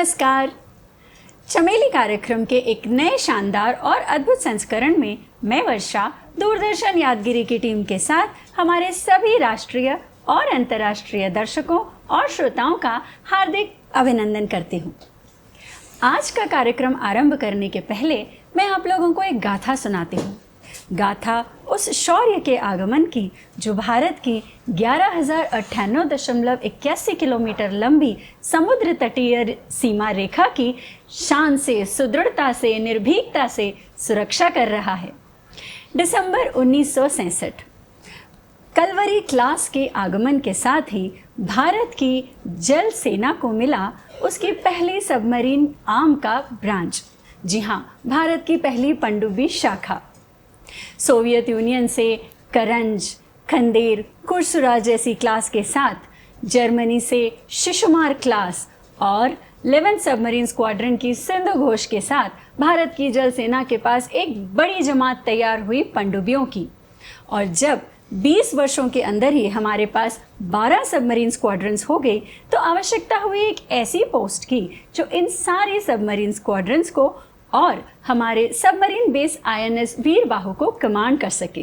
नमस्कार। चमेली कार्यक्रम के एक नए शानदार और अद्भुत संस्करण में मैं वर्षा दूरदर्शन यादगिरी की टीम के साथ हमारे सभी राष्ट्रीय और अंतर्राष्ट्रीय दर्शकों और श्रोताओं का हार्दिक अभिनंदन करती हूँ। आज का कार्यक्रम आरंभ करने के पहले मैं आप लोगों को एक गाथा सुनाती हूँ। गाथा उस शौर्य के आगमन की जो भारत की 11,098.81 किलोमीटर लंबी समुद्र तटीय सीमा रेखा की शान से, सुदृढ़ता से, निर्भीकता से सुरक्षा कर रहा है। दिसंबर 1967 कलवरी क्लास के आगमन के साथ ही भारत की जल सेना को मिला उसकी पहली सबमरीन आर्म का ब्रांच। जी हाँ, भारत की पहली पनडुब्बी शाखा। सोवियत यूनियन से करंज, खंदेर, कुरसुरा जैसी क्लास के साथ जर्मनी से शिशुमार क्लास और 11 सबमरीन स्क्वाड्रन की सिंधु घोष के साथ भारत की जल सेना के पास एक बड़ी जमात तैयार हुई पनडुब्बियों की। और जब 20 वर्षों के अंदर ही हमारे पास 12 सबमरीन स्क्वाड्रन्स हो गई तो आवश्यकता हुई एक ऐसी पोस्ट की जो इन सारे सबमरीन स्क्वाड्रन्स को और हमारे सबमरीन बेस INS वीरबाहु को कमांड कर सके।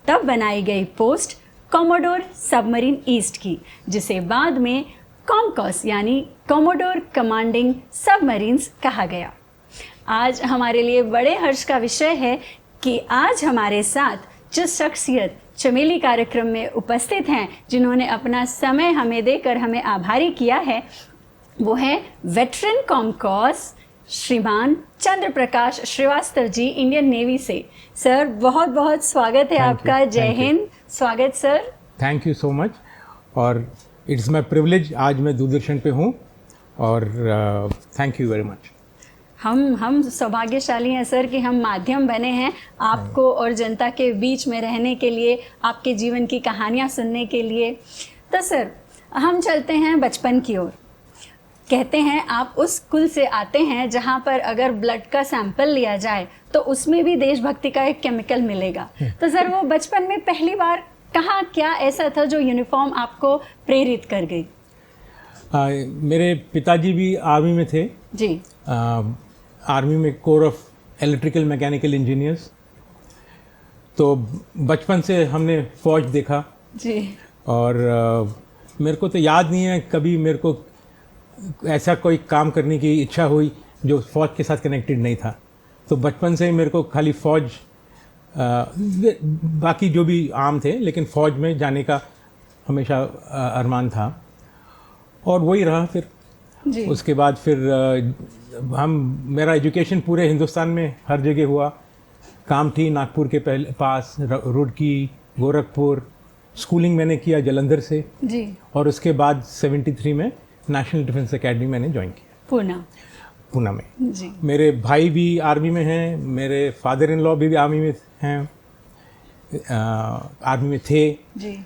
तब बनाई गई पोस्ट कॉमोडोर सबमरीन ईस्ट की, जिसे बाद में कॉमकॉस यानी कॉमोडोर कमांडिंग सबमरीन्स कहा गया। आज हमारे लिए बड़े हर्ष का विषय है कि आज हमारे साथ जिस शख्सियत चमेली कार्यक्रम में उपस्थित हैं, जिन्होंने अपना समय हमें देकर हमें आभारी किया है, वो है वेटरन कॉमकॉस श्रीमान चंद्र प्रकाश श्रीवास्तव जी, इंडियन नेवी से। सर, बहुत बहुत स्वागत है आपका। जय हिंद। स्वागत sir. Thank you so much. और इट्स माय प्रिविलेज, आज मैं दूरदर्शन पे हूँ और थैंक यू वेरी मच। हम सौभाग्यशाली हैं सर कि हम माध्यम बने हैं आपको और जनता के बीच में रहने के लिए, आपके जीवन की कहानियाँ सुनने के लिए। तो सर, हम चलते हैं बचपन की ओर। कहते हैं आप उस कुल से आते हैं जहाँ पर अगर ब्लड का सैंपल लिया जाए तो उसमें भी देशभक्ति का एक केमिकल मिलेगा। तो सर, वो बचपन में पहली बार कहाँ क्या ऐसा था जो यूनिफॉर्म आपको प्रेरित कर गई? मेरे पिताजी भी आर्मी में थे जी। आर्मी में core of electrical mechanical engineers. तो बचपन से हमने फौज देखा जी। और मेरे को तो याद नहीं है कभी मेरे को ऐसा कोई काम करने की इच्छा हुई जो फ़ौज के साथ कनेक्टेड नहीं था। तो बचपन से ही मेरे को खाली फ़ौज, बाकी जो भी आम थे, लेकिन फ़ौज में जाने का हमेशा अरमान था और वही रहा फिर जी। उसके बाद फिर मेरा एजुकेशन पूरे हिंदुस्तान में हर जगह हुआ। कामठी, नागपुर के पास, रुड़की, गोरखपुर। स्कूलिंग मैंने किया जलंधर से जी। और उसके बाद 73 में नेशनल डिफेंस एकेडमी मैंने ज्वाइन किया पूना में जी। मेरे भाई भी आर्मी में हैं, मेरे फादर इन लॉ भी आर्मी में हैं, आर्मी में थे जी।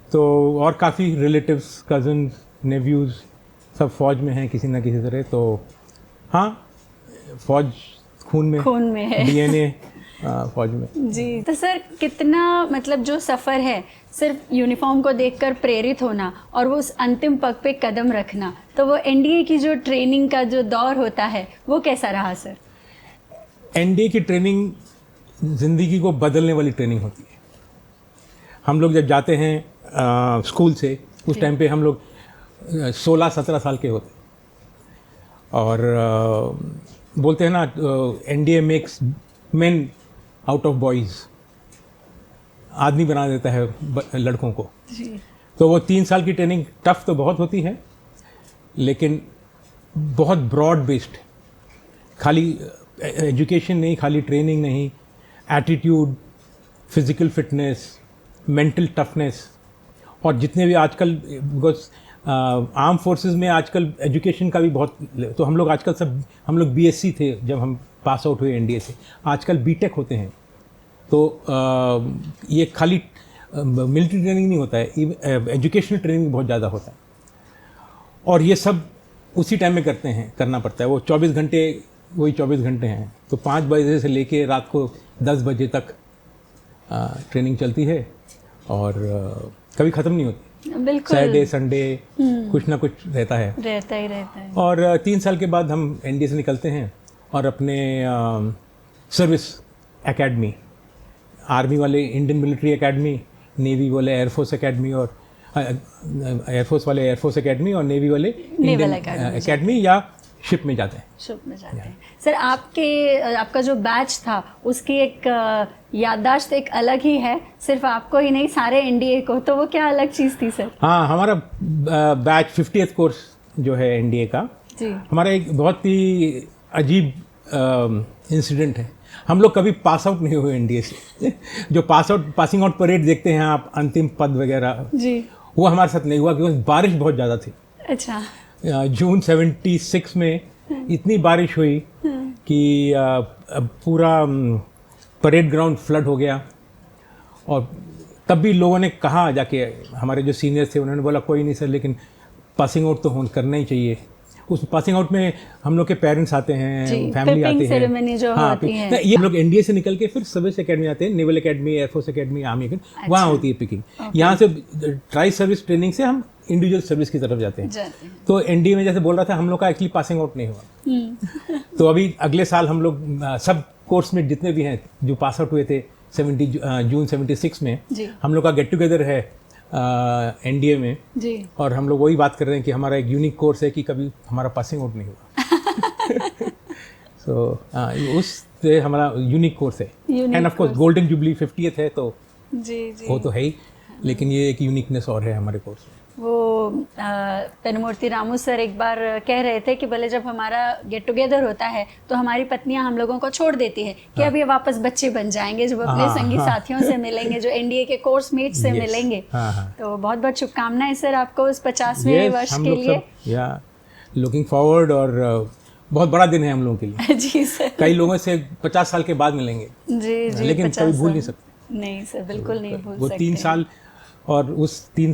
तो और काफ़ी रिलेटिव्स, कज़न्स, नेव्यूज़ सब फौज में हैं किसी न किसी तरह। तो हाँ, फौज खून में है। DNA फौज में जी। तो सर, कितना मतलब जो सफ़र है सिर्फ यूनिफॉर्म को देखकर प्रेरित होना और वो उस अंतिम पग पे कदम रखना, तो वो NDA की जो ट्रेनिंग का जो दौर होता है वो कैसा रहा सर? NDA की ट्रेनिंग ज़िंदगी को बदलने वाली ट्रेनिंग होती है। हम लोग जब जाते हैं स्कूल से, उस टाइम पे हम लोग 16-17 साल के होते और बोलते हैं ना, NDA makes main out of boys, आदमी बना देता है लड़कों को जी। तो वो 3 साल की ट्रेनिंग टफ तो बहुत होती है, लेकिन बहुत ब्रॉड बेस्ड, खाली एजुकेशन नहीं, खाली ट्रेनिंग नहीं, attitude, physical fitness, mental toughness. और जितने भी आजकल, बिकॉज आर्म फोर्सेस में आजकल एजुकेशन का भी बहुत, तो हम लोग आजकल सब, हम लोग BSc थे जब हम पास आउट हुए NDA से, आजकल BTech होते हैं। तो ये खाली मिलिट्री ट्रेनिंग नहीं होता है, एजुकेशनल ट्रेनिंग बहुत ज़्यादा होता है और ये सब उसी टाइम में करना पड़ता है। वो 24 घंटे, वही 24 घंटे हैं। तो 5 बजे से लेके रात को 10 बजे तक ट्रेनिंग चलती है और कभी ख़त्म नहीं होती। बिल्कुल सैटरडे संडे कुछ ना कुछ रहता है। रहता है। और 3 साल के बाद हम एनडीए से निकलते हैं और अपने सर्विस एकेडमी, आर्मी वाले इंडियन मिलिट्री एकेडमी, नेवी वाले एयरफोर्स एकेडमी, और एयरफोर्स वाले एयरफोर्स एकेडमी, और नेवी वाले इंडियन एकेडमी या शिप में जाते हैं। शिप में जाते हैं। सर आपका जो बैच था उसकी एक याददाश्त एक अलग ही है, सिर्फ आपको ही नहीं सारे एनडीए को, तो वो क्या अलग चीज़ थी सर? हाँ, हमारा बैच 50th कोर्स जो है एनडीए का जी, हमारा एक बहुत ही अजीब इंसिडेंट है। हम लोग कभी पास आउट नहीं हुए एनडीए से। जो पासिंग आउट परेड देखते हैं आप, अंतिम पद वगैरह जी, वो हमारे साथ नहीं हुआ क्योंकि बारिश बहुत ज़्यादा थी। अच्छा। जून 76 में इतनी बारिश हुई कि पूरा परेड ग्राउंड फ्लड हो गया, और तब भी लोगों ने कहा जाके, हमारे जो सीनियर्स थे उन्होंने बोला कोई नहीं सर, लेकिन पासिंग आउट तो करना ही चाहिए। उस पासिंग आउट में हम लोग के पेरेंट्स आते हैं, फैमिली आती है, जो होती है। ये हम लोग एनडीए से निकल के फिर सर्विस एकेडमी आते हैं, naval academy, air force academy, army academy, वहाँ होती है पिकिंग। यहाँ से ट्राई सर्विस ट्रेनिंग से हम इंडिविजुअल सर्विस की तरफ जाते हैं। तो एनडीए में जैसे बोल रहा था, हम लोग का एक्चुअली पासिंग आउट नहीं हुआ। तो अभी अगले साल हम लोग सब कोर्स में जितने भी हैं जो पास आउट हुए थे जून 76 में, हम लोग का गेट टुगेदर है एनडीए में जी। और हम लोग वही बात कर रहे हैं कि हमारा एक यूनिक कोर्स है कि कभी हमारा पासिंग आउट नहीं हुआ। सो उससे हमारा यूनिक कोर्स है, end of course golden jubilee 50th है, तो जी, वो तो है ही, लेकिन ये एक यूनिकनेस और है हमारे कोर्स में। वो पेनुमूर्ति रामू सर एक बार कह रहे थे कि भले जब हमारा गेट टुगेदर होता है तो हमारी पत्नियां हम लोगों को छोड़ देती है कि अब ये वापस बच्चे बन जाएंगे, जब अपने संगी साथियों से मिलेंगे, जो एनडीए के कोर्स मेट से मिलेंगे। तो बहुत बहुत शुभकामनाएं सर आपको उस 50वें वर्ष के लिए। लुकिंग फॉरवर्ड, और बहुत बड़ा दिन है हम लोगों के लिए। जी सर। कई लोगों से 50 साल के बाद मिलेंगे जी, लेकिन कभी भूल नहीं सकते। नहीं सर, बिल्कुल नहीं भूल सकते। वो 3 साल और उस 3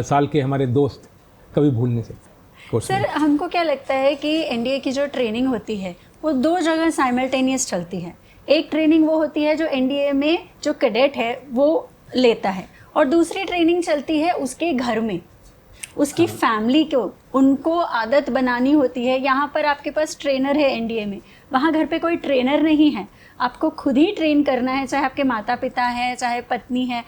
साल के हमारे दोस्त कभी भूल नहीं सकते। सर, हमको क्या लगता है कि एनडीए की जो ट्रेनिंग होती है वो 2 जगह साइमल्टेनियस चलती है। एक ट्रेनिंग वो होती है जो एनडीए में जो कैडेट है वो लेता है, और दूसरी ट्रेनिंग चलती है उसके घर में, उसकी फैमिली को, उनको आदत बनानी होती है। यहाँ पर आपके पास ट्रेनर है एनडीए में, वहाँ घर पे कोई ट्रेनर नहीं है, आपको खुद ही ट्रेन करना है। चाहे आपके माता पिता हैं, चाहे पत्नी है,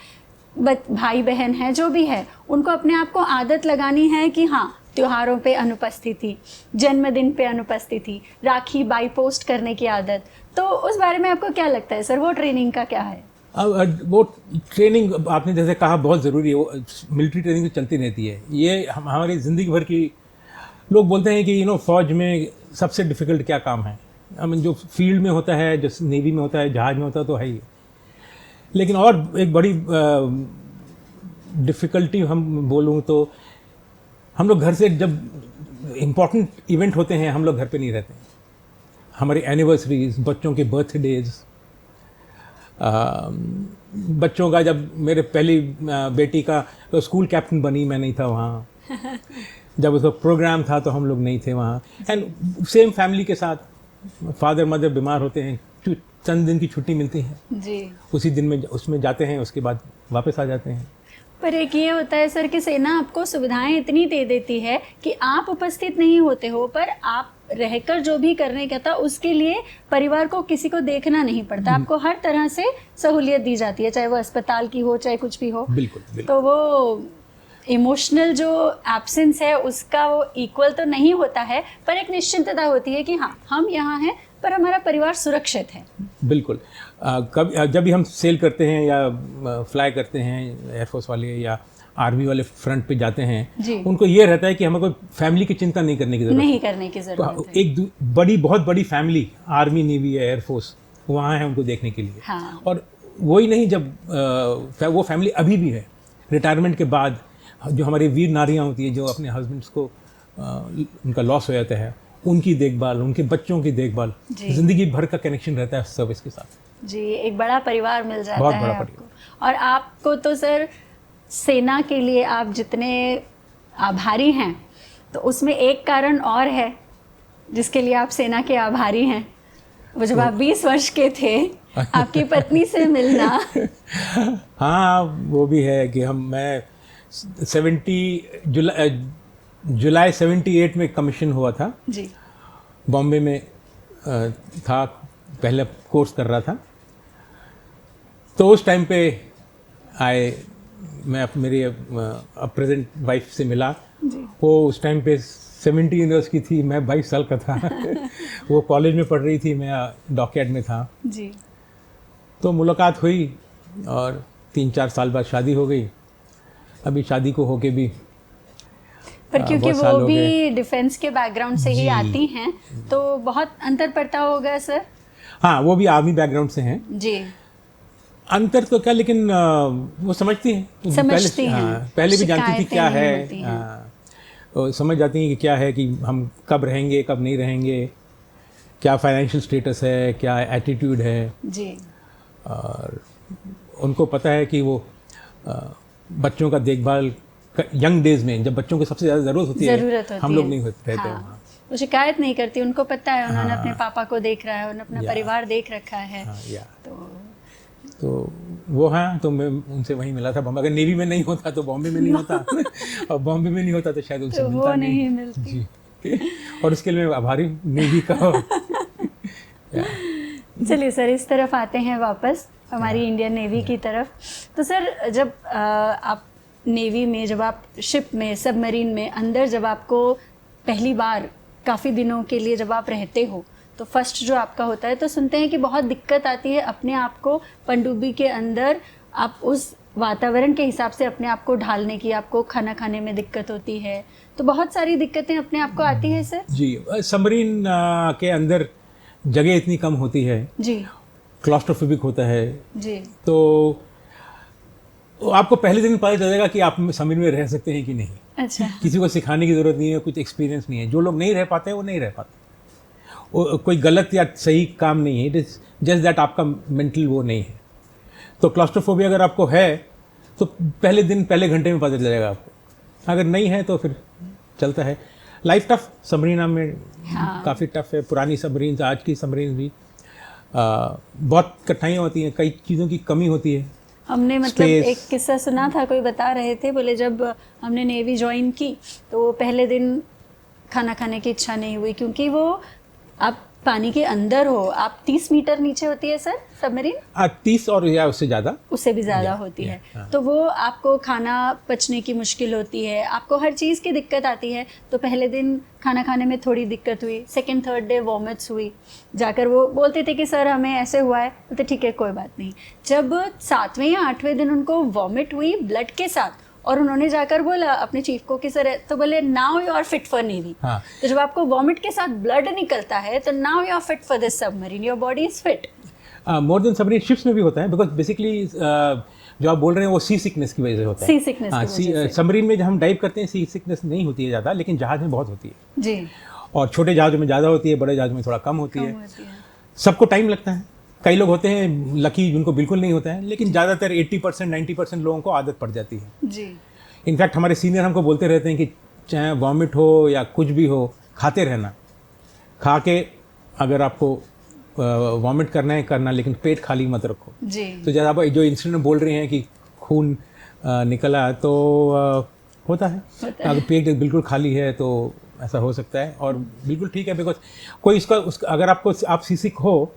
भाई बहन है, जो भी है, उनको अपने आप को आदत लगानी है कि हाँ, त्योहारों पे अनुपस्थिति, जन्मदिन पे अनुपस्थिति, राखी बाई पोस्ट करने की आदत। तो उस बारे में आपको क्या लगता है सर, वो ट्रेनिंग का क्या है? वो ट्रेनिंग आपने जैसे कहा बहुत ज़रूरी है, वो मिलिट्री ट्रेनिंग तो चलती रहती है। ये हमारी ज़िंदगी भर की, लोग बोलते हैं कि फ़ौज में सबसे डिफ़िकल्ट क्या काम है। जो फील्ड में होता है, जो नेवी में होता है, जहाज़ में होता है, तो है ही। लेकिन और एक बड़ी डिफ़िकल्टी हम बोलूँ तो, हम लोग घर से जब इम्पोर्टेंट इवेंट होते हैं हम लोग घर पे नहीं रहते। हमारी एनिवर्सरीज, बच्चों के बर्थडेज, बच्चों का, जब मेरे पहली बेटी का तो स्कूल कैप्टन बनी, मैं नहीं था वहाँ। जब उसका प्रोग्राम था तो हम लोग नहीं थे वहाँ। एंड सेम फैमिली के साथ, फादर मदर बीमार होते हैं, चंद दिन की छुट्टी मिलती है जी, उसी दिन में उसमें जाते हैं, उसके बाद वापस आ जाते हैं। पर एक ये होता है सर कि सेना आपको सुविधाएं इतनी दे देती है कि आप उपस्थित नहीं होते हो, पर आप रहकर जो भी करने का था उसके लिए परिवार को, किसी को देखना नहीं पड़ता, आपको हर तरह से सहूलियत दी जाती है, चाहे वो अस्पताल की हो, चाहे कुछ भी हो। बिल्कुल। तो वो इमोशनल जो एब्सेंस है उसका वो इक्वल तो नहीं होता है, पर एक निश्चिंतता होती है कि हाँ, हम यहाँ हैं पर हमारा परिवार सुरक्षित है। बिल्कुल। जब भी हम सेल करते हैं या फ्लाई करते हैं, एयरफोर्स वाले या आर्मी वाले फ्रंट पे जाते हैं, उनको ये रहता है कि हमें कोई फैमिली की चिंता नहीं करने की ज़रूरत है। एक बहुत बड़ी फैमिली आर्मी, नेवी या एयरफोर्स वहाँ है उनको देखने के लिए। हाँ। और वही नहीं, जब वो फैमिली अभी भी है, रिटायरमेंट के बाद जो हमारी वीर नारियाँ होती हैं, जो अपने हस्बैंड्स को उनका लॉस हो जाता है, उनकी देखभाल, उनके बच्चों की देखभाल, जिंदगी भर का कनेक्शन रहता है सर्विस के साथ। जी, एक बड़ा परिवार मिल जाता है आपको। और आपको तो सर सेना के लिए आप जितने आभारी हैं, तो उसमें एक कारण और है जिसके लिए आप सेना के आभारी हैं। वो जब आप 20 वर्ष के थे, आपकी पत्नी से मिलना। हाँ, वो भी है कि मैं जुलाई 78 में कमीशन हुआ था। जी। बॉम्बे में था, पहले कोर्स कर रहा था। तो उस टाइम पे मैं मेरी प्रेजेंट वाइफ से मिला। जी। वो उस टाइम पे 17 इयर्स की थी, मैं 22 साल का था। वो कॉलेज में पढ़ रही थी, मैं डॉकयार्ड में था। जी। तो मुलाकात हुई और 3-4 साल बाद शादी हो गई। अभी शादी को होके भी पर क्योंकि बहुत साल वो हो भी गए। डिफेंस के बैकग्राउंड से ही जी। आती हैं, तो बहुत अंतर पड़ता होगा सर। हाँ, वो भी आर्मी बैकग्राउंड से हैं। जी। अंतर तो क्या, लेकिन वो समझती हैं। समझती हैं। पहले भी जानती थी शिकायतें क्या नहीं है। होती हैं। वो समझ जाती हैं कि क्या है, कि हम कब रहेंगे कब नहीं रहेंगे, क्या फाइनेंशियल स्टेटस है, क्या एटीट्यूड है। जी। और उनको पता है कि वो बच्चों का देखभाल यंग डेज में, जब बच्चों को सबसे ज़्यादा ज़रूरत होती है, हम लोग नहीं रहते हाँ। वहाँ। वो शिकायत नहीं करती, उनको पता है उन्होंने हाँ। अपने पापा को देख रहा है, उन्होंने अपना या। परिवार देख रखा है। हाँ, या। तो वो हाँ, तो मैं उनसे वहीं मिला था बॉम्बे। अगर नेवी में नहीं होता तो बॉम्बे में नहीं होता, और बॉम्बे में नहीं होता तो शायद उनसे तो मिलता वो नहीं मिलती। जी। और उसके लिए मैं आभारी हूँ नेवी का। या। चलिए सर, इस तरफ आते हैं वापस हमारी इंडियन नेवी की तरफ। तो सर, जब आप नेवी में, जब आप शिप में, सबमरीन में अंदर, जब आपको पहली बार काफ़ी दिनों के लिए जब आप रहते हो, तो फर्स्ट जो आपका होता है, तो सुनते हैं कि बहुत दिक्कत आती है अपने आप को पनडुब्बी के अंदर, आप उस वातावरण के हिसाब से अपने आप को ढालने की, आपको खाना खाने में दिक्कत होती है, तो बहुत सारी दिक्कतें अपने आप को आती है सर। जी, सबमरीन के अंदर जगह इतनी कम होती है, जी। क्लॉस्ट्रोफोबिक होता है। जी। तो आपको पहले दिन पता चलेगा कि आप सबमरीन में रह सकते हैं कि नहीं। अच्छा। किसी को सिखाने की ज़रूरत नहीं है, कुछ एक्सपीरियंस नहीं है। जो लोग नहीं रह पाते वो नहीं रह पाते। कोई गलत या सही काम नहीं है, इट इज़ जस्ट दैट आपका मेंटल वो नहीं है। तो क्लॉस्ट्रोफोबिया अगर आपको है तो पहले दिन, पहले घंटे में पता चलेगा आपको। अगर नहीं है तो फिर चलता है। लाइफ टफ, सबमरीन में हाँ। काफ़ी टफ है। पुरानी सबमरीन, आज की सबमरीन भी बहुत कठिनाइयाँ होती हैं, कई चीज़ों की कमी होती है। हमने मतलब Space। एक किस्सा सुना था, कोई बता रहे थे, बोले जब हमने नेवी ज्वाइन की तो पहले दिन खाना खाने की इच्छा नहीं हुई, क्योंकि वो आप पानी के अंदर हो, आप 30 मीटर नीचे होती है सर सबमरीन, 30 और या उससे ज़्यादा, उससे भी ज़्यादा होती है। तो वो आपको खाना पचने की मुश्किल होती है, आपको हर चीज़ की दिक्कत आती है। तो पहले दिन खाना खाने में थोड़ी दिक्कत हुई, सेकंड थर्ड डे वॉमिट्स हुई, जाकर वो बोलते थे कि सर हमें ऐसे हुआ है, बोलते ठीक है कोई बात नहीं। जब 7वें या 8वें दिन उनको वॉमिट हुई ब्लड के साथ, और उन्होंने जाकर बोला अपने चीफ को कि सर, तो बोले now you are fit for navy. हाँ। तो जब आपको वॉमिट के साथ ब्लड निकलता है तो now you are fit for this submarine, your body is fit. More than submarine ships में भी होता है, बिकॉज बेसिकली जो आप बोल रहे हैं वो सी सिकनेस की वजह से होता है। सी सिकनेस की वजह से। सबमरीन में जब हम डाइव करते हैं सी सिकनेस नहीं होती है ज़्यादा, लेकिन जहाज में बहुत होती है। जी। और छोटे जहाज़ों में ज़्यादा होती है, बड़े जहाज़ में थोड़ा कम होती कम है। होती है। सबको टाइम लगता है। कई लोग होते हैं लकी जिनको बिल्कुल नहीं होता है, लेकिन ज़्यादातर 80% 90% लोगों को आदत पड़ जाती है। जी। इनफैक्ट हमारे सीनियर हमको बोलते रहते हैं कि चाहे वॉमिट हो या कुछ भी हो, खाते रहना। खा के अगर आपको वॉमिट करना है करना, लेकिन पेट खाली मत रखो। जी। तो जब आप जो इंसिडेंट बोल रहे हैं कि खून निकला, तो होता है। अगर पेट बिल्कुल खाली है तो ऐसा हो सकता है, और बिल्कुल ठीक है। बिकॉज कोई उसका अगर आप सीसिक हो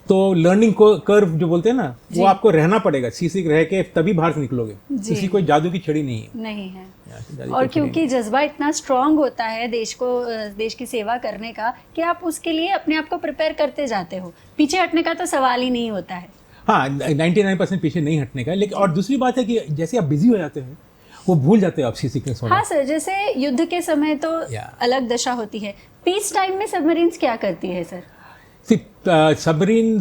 तो लर्निंग को कर्व जो बोलते हैं ना, वो आपको रहना पड़ेगा। सीसिक रह के तभी बाहर से निकलोगे। किसी कोई जादू की छड़ी नहीं है। नहीं है। जादू और की छड़ी क्योंकि जज्बा इतना स्ट्रांग होता है देश की सेवा करने का, कि आप उसके लिए अपने आप को प्रिपेयर करते जाते हो, पीछे हटने का तो सवाल ही नहीं होता है। हाँ, 99% पीछे नहीं हटने का। लेकिन और दूसरी बात है कि जैसे आप बिजी हो जाते हैं, वो भूल जाते हो आप सी सिकनेस होना। हाँ सर, जैसे युद्ध के समय तो अलग दशा होती है, पीस टाइम में सबमरीन्स क्या करती है सर? सबमरीन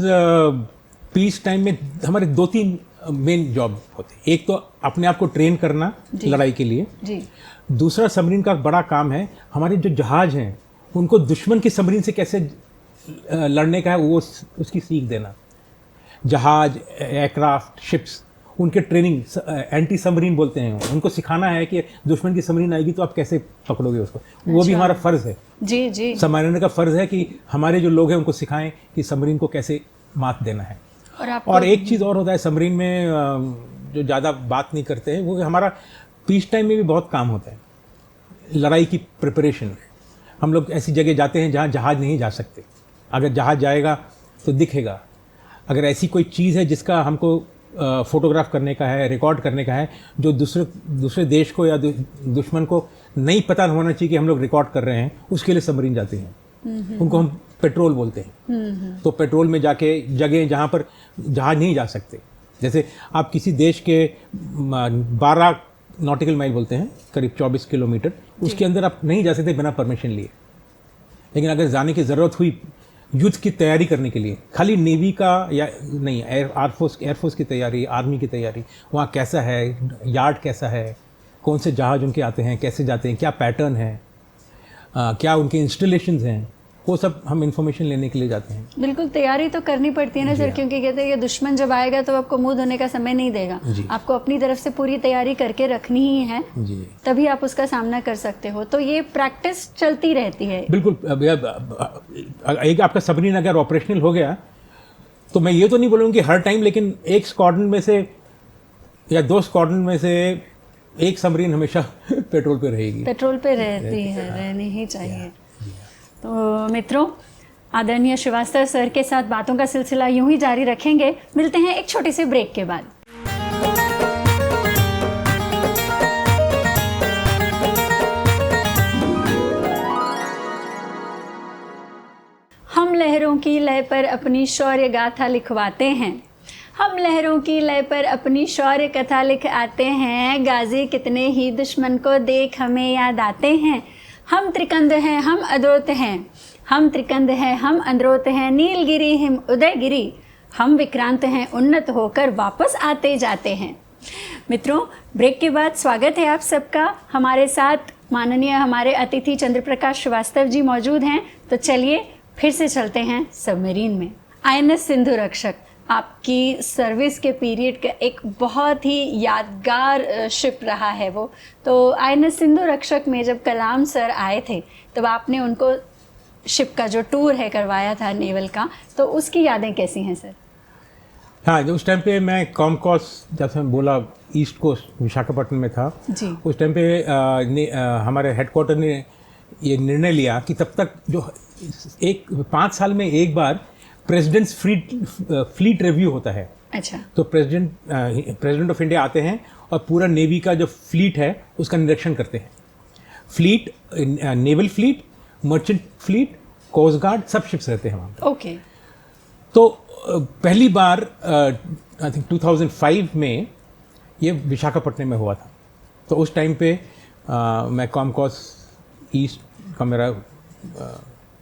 पीस टाइम में हमारे 2-3 मेन जॉब होते हैं। एक तो अपने आप को ट्रेन करना लड़ाई के लिए। जी। दूसरा, सबमरीन का बड़ा काम है हमारे जो जहाज हैं उनको दुश्मन की सबमरीन से कैसे लड़ने का है, वो उसकी सीख देना। जहाज, एयरक्राफ्ट, शिप्स, उनके ट्रेनिंग, एंटी सबमरीन बोलते हैं, उनको सिखाना है कि दुश्मन की सबमरीन आएगी तो आप कैसे पकड़ोगे उसको। वो भी हमारा फ़र्ज़ है। जी जी। सबमरीनर का फ़र्ज़ है कि हमारे जो लोग हैं उनको सिखाएं कि सबमरीन को कैसे मात देना है। और एक चीज़ और होता है सबमरीन में जो ज़्यादा बात नहीं करते हैं, वो हमारा पीस टाइम में भी बहुत काम होता है, लड़ाई की प्रिपरेशन। हम लोग ऐसी जगह जाते हैं जहाँ जहाज़ नहीं जा सकते, अगर जहाज़ जाएगा तो दिखेगा। अगर ऐसी कोई चीज़ है जिसका हमको फोटोग्राफ करने का है, रिकॉर्ड करने का है, जो दूसरे देश को या दुश्मन को नहीं पता होना चाहिए कि हम लोग रिकॉर्ड कर रहे हैं, उसके लिए सबमरीन जाते हैं। उनको हम पेट्रोल बोलते हैं। तो पेट्रोल में जाके जगह जहाँ पर जहाज नहीं जा सकते, जैसे आप किसी देश के 12 नॉटिकल माइल बोलते हैं, करीब 24 किलोमीटर, उसके अंदर आप नहीं जा सकते बिना परमिशन लिए। लेकिन अगर जाने की ज़रूरत हुई युद्ध की तैयारी करने के लिए, खाली नेवी का या नहीं, एयरफोर्स की तैयारी, आर्मी की तैयारी, वहाँ कैसा है, यार्ड कैसा है, कौन से जहाज उनके आते हैं, कैसे जाते हैं, क्या पैटर्न है, क्या उनके इंस्टॉलेशंस हैं, वो सब हम इंफॉर्मेशन लेने के लिए जाते हैं। बिल्कुल, तैयारी तो करनी पड़ती है ना सर, क्योंकि कहते हैं कि दुश्मन जब आएगा तो आपको मुंह धोने का समय नहीं देगा। आपको अपनी तरफ से पूरी तैयारी करके रखनी ही है जी, तभी आप उसका सामना कर सकते हो। तो ये प्रैक्टिस चलती रहती है। बिल्कुल। एक आपका सबमरीन अगर ऑपरेशनल हो गया तो मैं ये तो नहीं बोलूँगा कि हर टाइम, लेकिन एक स्क्वाड्रन में से या 2 स्क्वाड्रन में से एक सबमरीन हमेशा पेट्रोल पे रहेगी। पेट्रोल पे रहती है, रहनी ही चाहिए। तो मित्रों, आदरणीय श्रीवास्तव सर के साथ बातों का सिलसिला यूं ही जारी रखेंगे। मिलते हैं एक छोटे से ब्रेक के बाद। हम लहरों की लय पर अपनी शौर्य गाथा लिखवाते हैं, हम लहरों की लय पर अपनी शौर्य कथा लिख आते हैं। गाजी कितने ही दुश्मन को देख हमें याद आते हैं। हम त्रिकंद हैं, हम अद्रोत हैं, हम त्रिकंद हैं, हम अद्रोत हैं, नीलगिरी हिम उदयगिरी, हम विक्रांत हैं, उन्नत होकर वापस आते जाते हैं। मित्रों, ब्रेक के बाद स्वागत है आप सबका। हमारे साथ माननीय हमारे अतिथि चंद्र प्रकाश श्रीवास्तव जी मौजूद हैं। तो चलिए फिर से चलते हैं सबमरीन में। INS सिंधु रक्षक आपकी सर्विस के पीरियड का एक बहुत ही यादगार शिप रहा है वो। तो INS सिंधु रक्षक में जब कलाम सर आए थे तब आपने उनको शिप का जो टूर है करवाया था नेवल का, तो उसकी यादें कैसी हैं सर? हाँ, उस टाइम पे मैं कॉमकॉस, जब से मैं बोला ईस्ट कोस्ट विशाखापट्टनम में था जी, उस टाइम पे हमारे हेडक्वार्टर ने ये निर्णय लिया कि तब तक जो 5 साल में एक बार प्रेसिडेंट्स फ्लीट रिव्यू होता है। अच्छा। तो प्रेसिडेंट ऑफ इंडिया आते हैं और पूरा नेवी का जो फ्लीट है उसका निरीक्षण करते हैं। Fleet, naval fleet, merchant fleet, coast guard, सब शिप्स रहते हैं वहाँ पर। ओके। तो पहली बार आई थिंक 2005 में ये विशाखापट्टनम में हुआ था। तो उस टाइम पे मैं कॉमकॉस ईस्ट का मेरा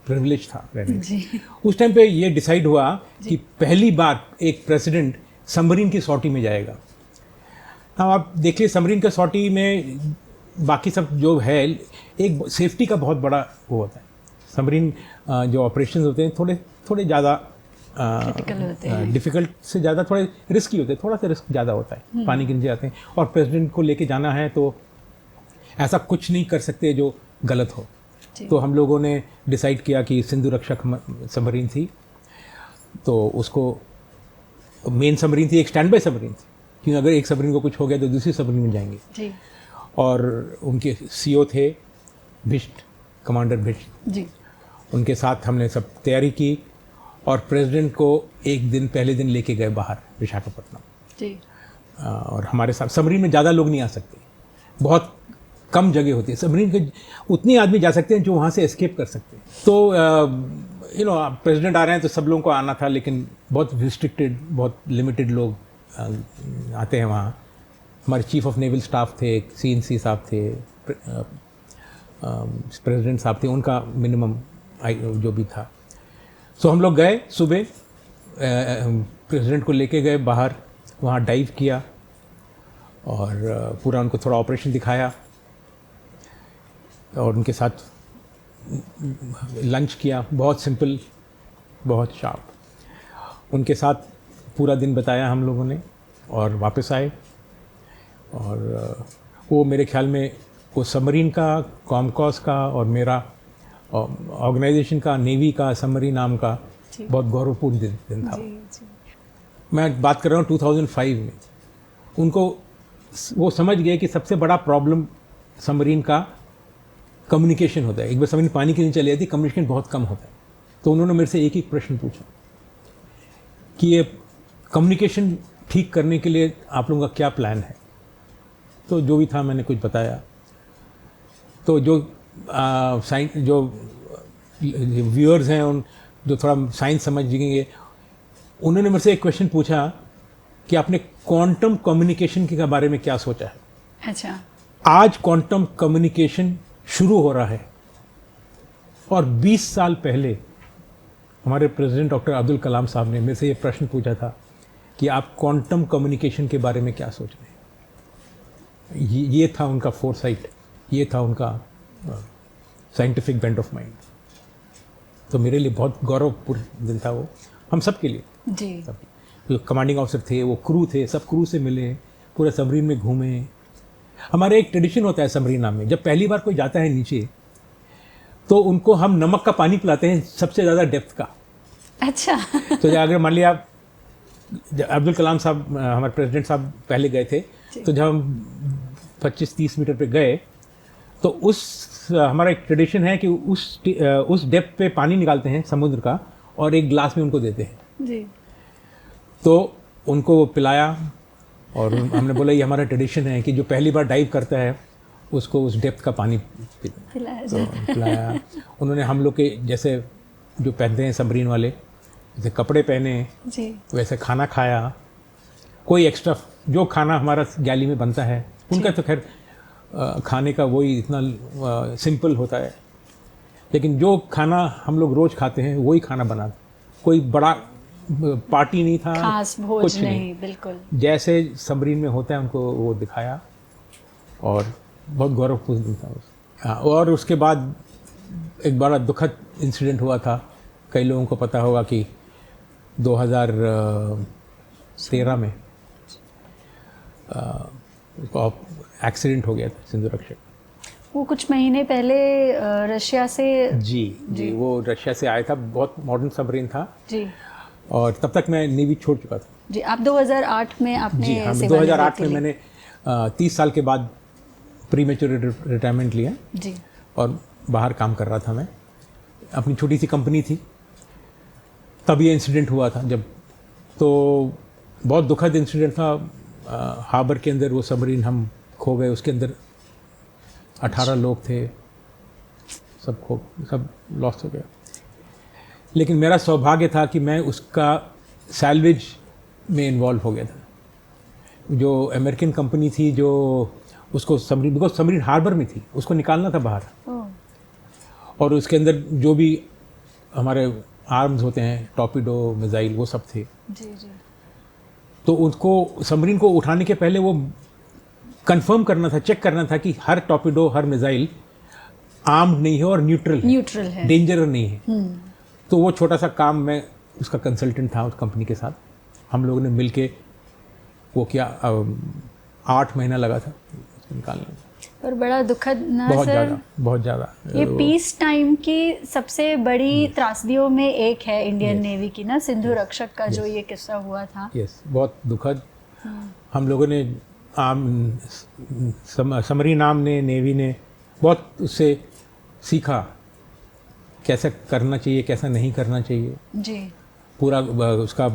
प्रिविलेज था रहने जी। उस टाइम पे ये डिसाइड हुआ कि पहली बार एक प्रेसिडेंट सबमरीन की सॉर्टी में जाएगा। हाँ, आप देखिए सबमरीन का सॉर्टी में बाकी सब जो है, एक सेफ्टी का बहुत बड़ा वो होता है। सबमरीन जो ऑपरेशंस होते हैं थोड़े ज़्यादा डिफ़िकल्ट से ज़्यादा थोड़े रिस्की होते हैं, थोड़ा सा रिस्क ज़्यादा होता है, पानी के नीचे आते हैं और प्रेसिडेंट को लेके जाना है तो ऐसा कुछ नहीं कर सकते जो गलत हो। तो हम लोगों ने डिसाइड किया कि सिंधु रक्षक सबमरीन थी, तो उसको मेन सबमरीन थी, एक स्टैंड बाय सबमरीन थी, क्योंकि अगर एक सबमरीन को कुछ हो गया तो दूसरी सबमरीन में जाएंगे जी। और उनके CO थे भिष्ट, कमांडर भिष्ट जी। उनके साथ हमने सब तैयारी की और प्रेसिडेंट को एक दिन पहले दिन लेके गए बाहर विशाखापट्टनम जी। और हमारे साथ सबमरीन में ज़्यादा लोग नहीं आ सकते, बहुत कम जगह होती है सबमरीन के, उतने आदमी जा सकते हैं जो वहाँ से एस्केप कर सकते हैं। तो प्रेसिडेंट आ रहे हैं तो सब लोगों को आना था, लेकिन बहुत रिस्ट्रिक्टेड, बहुत लिमिटेड लोग आते हैं वहाँ। हमारे चीफ ऑफ नेवल स्टाफ थे, CNC साहब थे, प्रेसिडेंट साहब थे, उनका मिनिमम जो भी था। सो हम लोग गए सुबह, प्रेसिडेंट को लेके गए बाहर, वहाँ डाइव किया और पूरा उनको थोड़ा ऑपरेशन दिखाया और उनके साथ लंच किया, बहुत सिंपल, बहुत शार्प। उनके साथ पूरा दिन बताया हम लोगों ने और वापस आए। और वो मेरे ख्याल में वो सबमरीन का, कॉमकॉस का और मेरा ऑर्गेनाइजेशन का, नेवी का, सबमरीन नाम का बहुत गौरवपूर्ण दिन था। जी, जी। मैं बात कर रहा हूँ 2005 में। उनको वो समझ गए कि सबसे बड़ा प्रॉब्लम सबमरीन का कम्युनिकेशन होता है। एक बार सबमरीन पानी के नीचे चली जाती है, कम्युनिकेशन बहुत कम होता है। तो उन्होंने मेरे से एक ही प्रश्न पूछा कि ये कम्युनिकेशन ठीक करने के लिए आप लोगों का क्या प्लान है। तो जो भी था मैंने कुछ बताया। तो जो जो व्यूअर्स हैं, उन जो थोड़ा साइंस समझेंगे, उन्होंने मेरे से एक क्वेश्चन पूछा कि आपने क्वांटम कम्युनिकेशन के बारे में क्या सोचा है। अच्छा। आज क्वांटम कम्युनिकेशन शुरू हो रहा है और 20 साल पहले हमारे प्रेसिडेंट डॉक्टर अब्दुल कलाम साहब ने मेरे से ये प्रश्न पूछा था कि आप क्वांटम कम्युनिकेशन के बारे में क्या सोच रहे हैं। ये था उनका फोरसाइट, ये था उनका साइंटिफिक बेंट ऑफ माइंड। तो मेरे लिए बहुत गौरवपूर्ण दिन था वो, हम सब के लिए जी। जो कमांडिंग ऑफिसर थे, वो क्रू थे, सब क्रू से मिले, पूरे सबमरीन में घूमे। हमारे एक ट्रेडिशन होता है सबमरीन में, जब पहली बार कोई जाता है नीचे तो उनको हम नमक का पानी पिलाते हैं, सबसे ज़्यादा डेप्थ का। अच्छा। तो अगर मान लिया अब्दुल कलाम साहब हमारे प्रेसिडेंट साहब पहले गए थे, तो जब हम 25-30 मीटर पे गए तो हमारा एक ट्रेडिशन है कि उस डेप्थ पे पानी निकालते हैं समुद्र का और एक ग्लास में उनको देते हैं जी। तो उनको वो पिलाया और हमने बोला ये हमारा ट्रेडिशन है कि जो पहली बार डाइव करता है उसको उस डेप्थ का पानी पिलाया। उन्होंने हम लोग के जैसे जो पहनते हैं सबमरीन वाले, जैसे कपड़े पहने जी, वैसे खाना खाया। कोई एक्स्ट्रा जो खाना हमारा गैली में बनता है उनका तो खैर खाने का वही इतना सिंपल होता है, लेकिन जो खाना हम लोग रोज़ खाते हैं वही खाना बना। कोई बड़ा पार्टी नहीं था, खास भोज कुछ नहीं, बिल्कुल जैसे सबमरीन में होता है उनको वो दिखाया और बहुत गौरवपूर्ण दिन था। हाँ, और उसके बाद एक बड़ा दुखद इंसिडेंट हुआ था। कई लोगों को पता होगा कि 2013 में एक्सीडेंट हो गया था सिंधु रक्षक। वो कुछ महीने पहले रशिया से जी, वो रशिया से आया था, बहुत मॉडर्न सबमरीन था जी। और तब तक मैं नेवी छोड़ चुका था जी। आप 2008 में आपने जी हाँ, सेवा 2008 में मैंने 30 साल के बाद प्रीमेच्योर रिटायरमेंट लिया जी। और बाहर काम कर रहा था। मैं अपनी छोटी सी कंपनी थी, तब ये इंसिडेंट हुआ था जब, तो बहुत दुखद इंसिडेंट था। हार्बर के अंदर वो सबमरीन हम खो गए, उसके अंदर 18 लोग थे, सब लॉस्ट हो गया। लेकिन मेरा सौभाग्य था कि मैं उसका सैल्वेज में इन्वॉल्व हो गया था। जो अमेरिकन कंपनी थी जो उसको सबमरीन, बिकॉज सबमरीन हार्बर में थी, उसको निकालना था बाहर, और उसके अंदर जो भी हमारे आर्म्स होते हैं, टॉर्पीडो, मिसाइल, वो सब थे जी जी। तो उनको सबमरीन को उठाने के पहले वो कंफर्म करना था, चेक करना था कि हर टॉर्पीडो, हर मिसाइल आर्म्ड नहीं है और न्यूट्रल है, डेंजर नहीं है। तो वो छोटा सा काम, मैं उसका कंसल्टेंट था उस कंपनी के साथ, हम लोगों ने मिलके वो किया। 8 महीना लगा था उसको निकालने में। और बड़ा दुखद ना बहुत सर, बहुत ज़्यादा ये पीस टाइम की सबसे बड़ी त्रासदियों में एक है इंडियन नेवी की ना, सिंधु रक्षक का जो ये किस्सा हुआ था। यस, बहुत दुखद। हम लोगों ने सबमरीन आर्म ने, नेवी ने बहुत उससे सीखा, कैसा करना चाहिए, कैसा नहीं करना चाहिए जी। पूरा उसका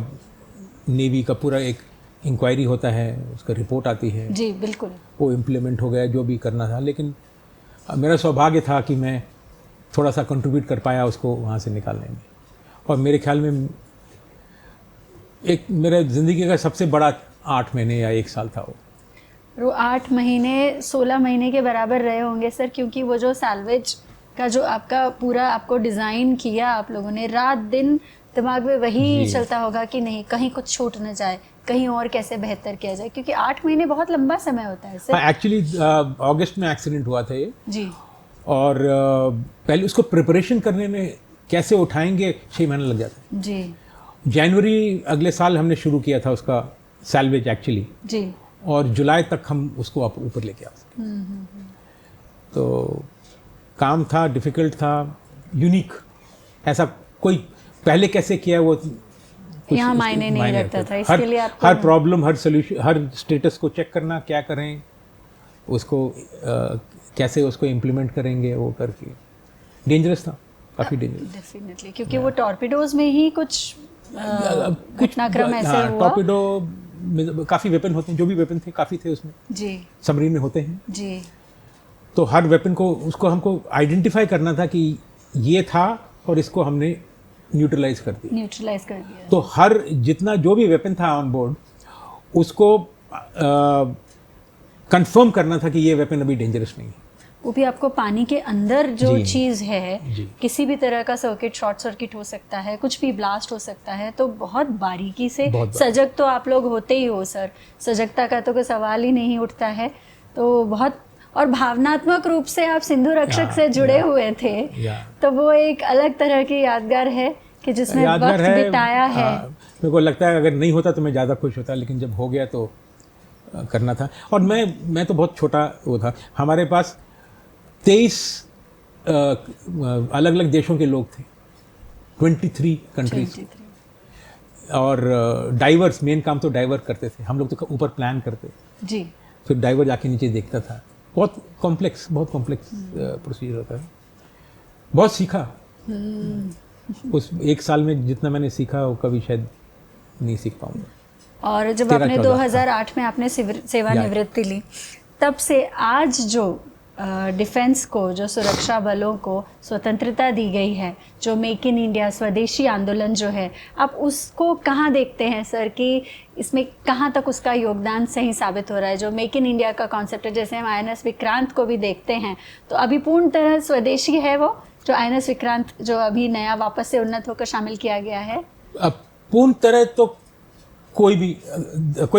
नेवी का पूरा एक इंक्वायरी होता है, उसका रिपोर्ट आती है जी, बिल्कुल। वो इम्प्लीमेंट हो गया जो भी करना था। लेकिन मेरा सौभाग्य था कि मैं थोड़ा सा कंट्रीब्यूट कर पाया उसको वहाँ से निकालने में। और मेरे ख्याल में एक मेरे ज़िंदगी का सबसे बड़ा 8 महीने या 1 साल था वो 8 महीने 16 महीने के बराबर रहे होंगे सर, क्योंकि वो जो सैल्वेज का जो आपका पूरा आपको डिज़ाइन किया आप लोगों ने, रात दिन दिमाग में वही चलता होगा कि नहीं कहीं कुछ छूट न जाए, कहीं और कैसे बेहतर किया जाए, क्योंकि 8 महीने बहुत लंबा समय होता है सर। एक्चुअली अगस्त में एक्सीडेंट हुआ था ये जी। और पहले उसको प्रिपरेशन करने में कैसे उठाएंगे 6 महीने लग जाते हैं जी। जनवरी अगले साल हमने शुरू किया था उसका सैल्वेज एक्चुअली जी। और जुलाई तक हम उसको ऊपर लेके आ सकते। तो काम था, डिफ़िकल्ट था, यूनिक, ऐसा कोई पहले कैसे किया वो यहाँ मायने नहीं रखता था, इसके लिए आपको हर प्रॉब्लम, हर सोल्यूशन, हर स्टेटस को चेक करना, क्या करें उसको, कैसे उसको इम्प्लीमेंट करेंगे, वो करके डेंजरस था, काफ़ी डेंजरस। डेफिनेटली, क्योंकि वो टॉर्पिडोज में ही कुछ घटनाक्रम ऐसे हुआ। टॉर्पिडो में काफ़ी वेपन होते हैं, जो भी वेपन थे काफ़ी थे उसमें जी, सबमरीन में होते हैं जी। तो हर वेपन को उसको हमको आइडेंटिफाई करना था कि ये था और इसको हमने न्यूट्रलाइज कर दिया। तो हर जितना जो भी वेपन था ऑन बोर्ड उसको कंफर्म करना था कि ये वेपन अभी डेंजरस नहीं है। वो भी आपको पानी के अंदर जो जी, चीज़ है, जी। किसी भी तरह का सर्किट, शॉर्ट सर्किट हो सकता है, कुछ भी ब्लास्ट हो सकता है, तो बहुत बारीकी से सजग तो आप लोग होते ही हो सर, सजगता का तो कोई सवाल ही नहीं उठता है। तो बहुत, और भावनात्मक रूप से आप सिंधु रक्षक से जुड़े हुए थे, तो वो एक अलग तरह की यादगार है कि जिसमें वक्त बिताया है। मेरे को लगता है अगर नहीं होता तो मैं ज़्यादा खुश होता, लेकिन जब हो गया तो करना था। और मैं तो बहुत छोटा वो था, हमारे पास 23 अलग अलग देशों के लोग थे, 23 कंट्रीज, और डाइवर्स, मेन काम तो डाइवर करते थे, हम लोग तो ऊपर प्लान करते जी, फिर डाइवर जाके नीचे देखता था। बहुत कॉम्प्लेक्स प्रोसीजर होता है। बहुत सीखा उस एक साल में, जितना मैंने सीखा वो कभी शायद नहीं सीख पाऊंगा। और जब आपने 2008 में आपने सेवानिवृत्ति ली, तब से आज जो डिफेंस को, जो सुरक्षा बलों को स्वतंत्रता दी गई है, जो मेक इन इंडिया स्वदेशी आंदोलन जो है, आप उसको कहाँ देखते हैं सर कि इसमें कहाँ तक उसका योगदान सही साबित हो रहा है? जो मेक इन इंडिया का कॉन्सेप्ट है, जैसे हम INS विक्रांत को भी देखते हैं, तो अभी पूर्ण तरह स्वदेशी है वो जो INS विक्रांत, जो अभी नया वापस से उन्नत होकर शामिल किया गया है? अब पूर्ण तरह तो कोई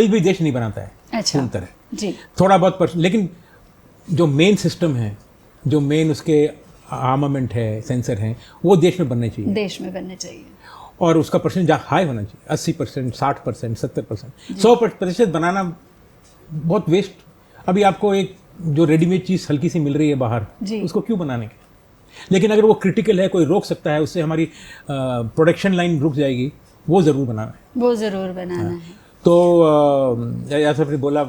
भी देश नहीं बनाता है। अच्छा, पूर्ण तरह जी, थोड़ा बहुत लेकिन जो मेन सिस्टम है, जो मेन उसके आर्मामेंट है, सेंसर हैं, वो देश में बनने चाहिए, देश में बनने चाहिए। और उसका परसेंट हाई होना चाहिए, 80%, 60%, 70%। 100% बनाना बहुत वेस्ट। अभी आपको एक जो रेडीमेड चीज़ हल्की सी मिल रही है बाहर, उसको क्यों बनाने के? लेकिन अगर वो क्रिटिकल है, कोई रोक सकता है, उससे हमारी प्रोडक्शन लाइन रुक जाएगी, वो ज़रूर बनाना है, वो ज़रूर बनाना है। तो जैसे आपने बोला,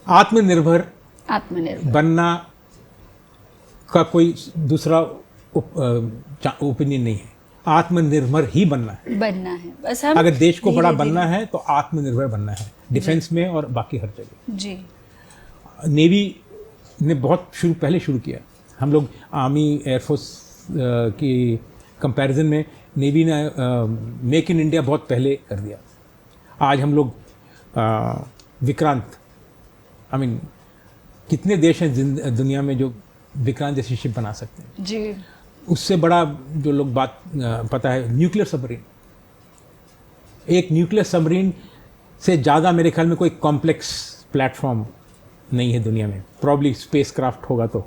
आत्मनिर्भर बनना का कोई दूसरा ओपिनियन नहीं है, आत्मनिर्भर ही बनना है बस। हम अगर देश को बड़ा बनना है तो आत्मनिर्भर बनना है, डिफेंस में और बाकी हर जगह। जी, नेवी ने बहुत पहले शुरू किया। हम लोग आर्मी, एयरफोर्स की कंपैरिजन में नेवी ने मेक इन इंडिया बहुत पहले कर दिया। आज हम लोग विक्रांत, कितने देश हैं दुनिया में जो विक्रांत जैसी शिप बना सकते हैं जी। उससे बड़ा जो लोग बात पता है, न्यूक्लियर सबमरीन। एक न्यूक्लियर सबमरीन से ज़्यादा मेरे ख्याल में कोई कॉम्प्लेक्स प्लेटफॉर्म नहीं है दुनिया में, प्रॉब्ली स्पेसक्राफ्ट होगा तो,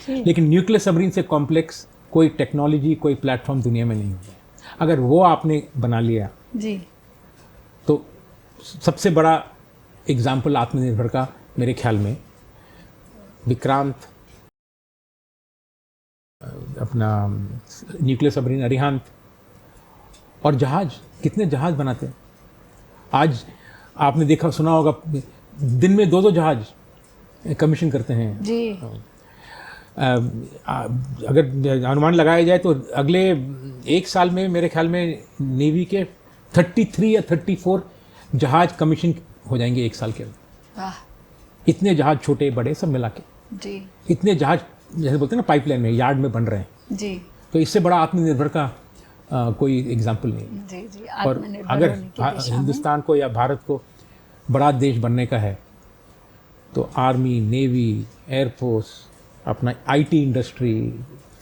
लेकिन न्यूक्लियर सबमरीन से कॉम्प्लेक्स कोई टेक्नोलॉजी, कोई प्लेटफॉर्म दुनिया में नहीं होगा। अगर वो आपने बना लिया जी, तो सबसे बड़ा एग्जाम्पल आत्मनिर्भर का मेरे ख्याल में विक्रांत, अपना न्यूक्लियर सबमरीन अरिहंत, और जहाज, कितने जहाज बनाते हैं आज। आपने देखा सुना होगा, दिन में 2-2 जहाज कमीशन करते हैं जी। अगर अनुमान लगाया जाए तो अगले 1 साल में मेरे ख्याल में नेवी के 33 या 34 जहाज कमीशन हो जाएंगे 1 साल के अंदर। इतने जहाज, छोटे बड़े सब मिला के जी, इतने जहाज जैसे बोलते हैं ना पाइपलाइन में, यार्ड में बन रहे हैं जी। तो इससे बड़ा आत्मनिर्भर का कोई एग्जाम्पल नहीं जी, जी। और अगर हिंदुस्तान को या भारत को बड़ा देश बनने का है तो आर्मी, नेवी, एयरफोर्स, अपना IT इंडस्ट्री,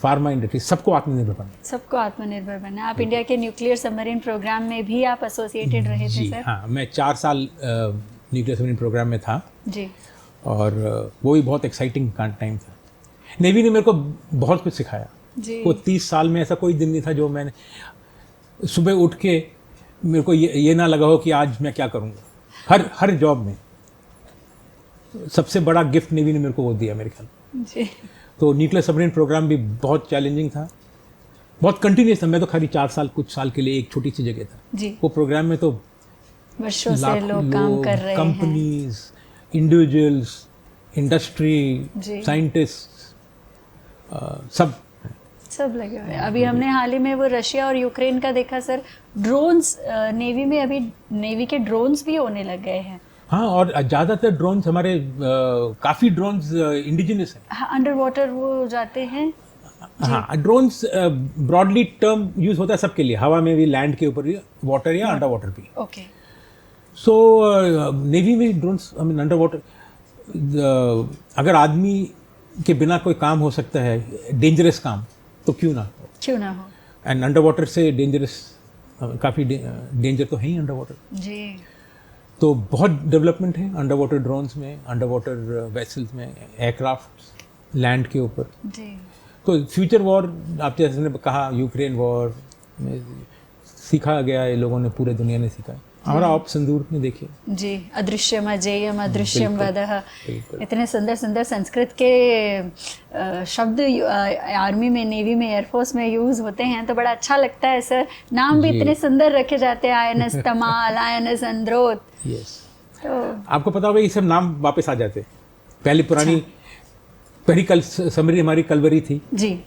फार्मा इंडस्ट्री, सबको आत्मनिर्भर बनना है। सबको आत्मनिर्भर बनना है। आप इंडिया के न्यूक्लियर सबमरीन प्रोग्राम में भी आप एसोसिएटेड रहे थे सर? हाँ, मैं 4 साल न्यूक्लियर सबमरीन प्रोग्राम में था जी, और वो भी बहुत एक्साइटिंग टाइम था। नेवी ने मेरे को बहुत कुछ सिखाया जी। वो 30 साल में ऐसा कोई दिन नहीं था जो मैंने सुबह उठ के मेरे को ये ना लगा हो कि आज मैं क्या करूँगा। हर जॉब में सबसे बड़ा गिफ्ट नेवी ने मेरे को वो दिया मेरे ख्याल जी। तो न्यूक्लियर सबमरीन प्रोग्राम भी बहुत चैलेंजिंग था, बहुत कंटिन्यूस था। मैं तो खाली 4 साल कुछ साल के लिए एक छोटी सी जगह था, जी, वो प्रोग्राम में तो वर्षों से लाखों लोग काम कर रहे हैं। कंपनीज, इंडिविजुअल्स, इंडस्ट्री, जी। साइंटिस्ट, सब लगे हुए हैं। अभी हमने हाल ही में वो रशिया और यूक्रेन का देखा सर, ड्रोन्स नेवी में अभी नेवी के ड्रोन्स भी होने लग गए हैं। हाँ, और ज़्यादातर ड्रोन्स हमारे काफ़ी ड्रोन्स इंडिजिनस हैं। हाँ, अंडर वाटर वो जाते हैं। हाँ, ड्रोन्स ब्रॉडली टर्म यूज होता है सबके लिए, हवा में भी, लैंड के ऊपर भी, वाटर या अंडर वाटर भी। ओके। सो नेवी में drones, I mean under water, अगर आदमी के बिना कोई काम हो सकता है, डेंजरस काम, तो क्यों ना हो। एंड अंडर वाटर से डेंजरस, काफ़ी डेंजर तो है ही अंडर वाटर। जी। तो बहुत डेवलपमेंट है अंडर वाटर ड्रोन्स में, अंडर वाटर वेसल्स में, एयरक्राफ्ट लैंड के ऊपर। जी। तो फ्यूचर वॉर, आप जैसे ने कहा, यूक्रेन वॉर में सीखा गया है, लोगों ने, पूरे दुनिया ने सीखा है। हमारा ऑप संदूर में देखिए जी, अदृश्यम अजेयम अदृश्यम वदः, इतने सुंदर सुंदर संस्कृत के शब्द आर्मी में, नेवी में, एयरफोर्स में यूज होते हैं, तो बड़ा अच्छा लगता है सर। नाम भी इतने सुंदर रखे जाते हैं, आईएनएस तमाल, आईएनएस अंद्रोथ। यस, तो आपको पता होगा ये सब नाम वापस आ जाते। पहले पुरानी पहली सबमरीन हमारी कलवरी थी जी,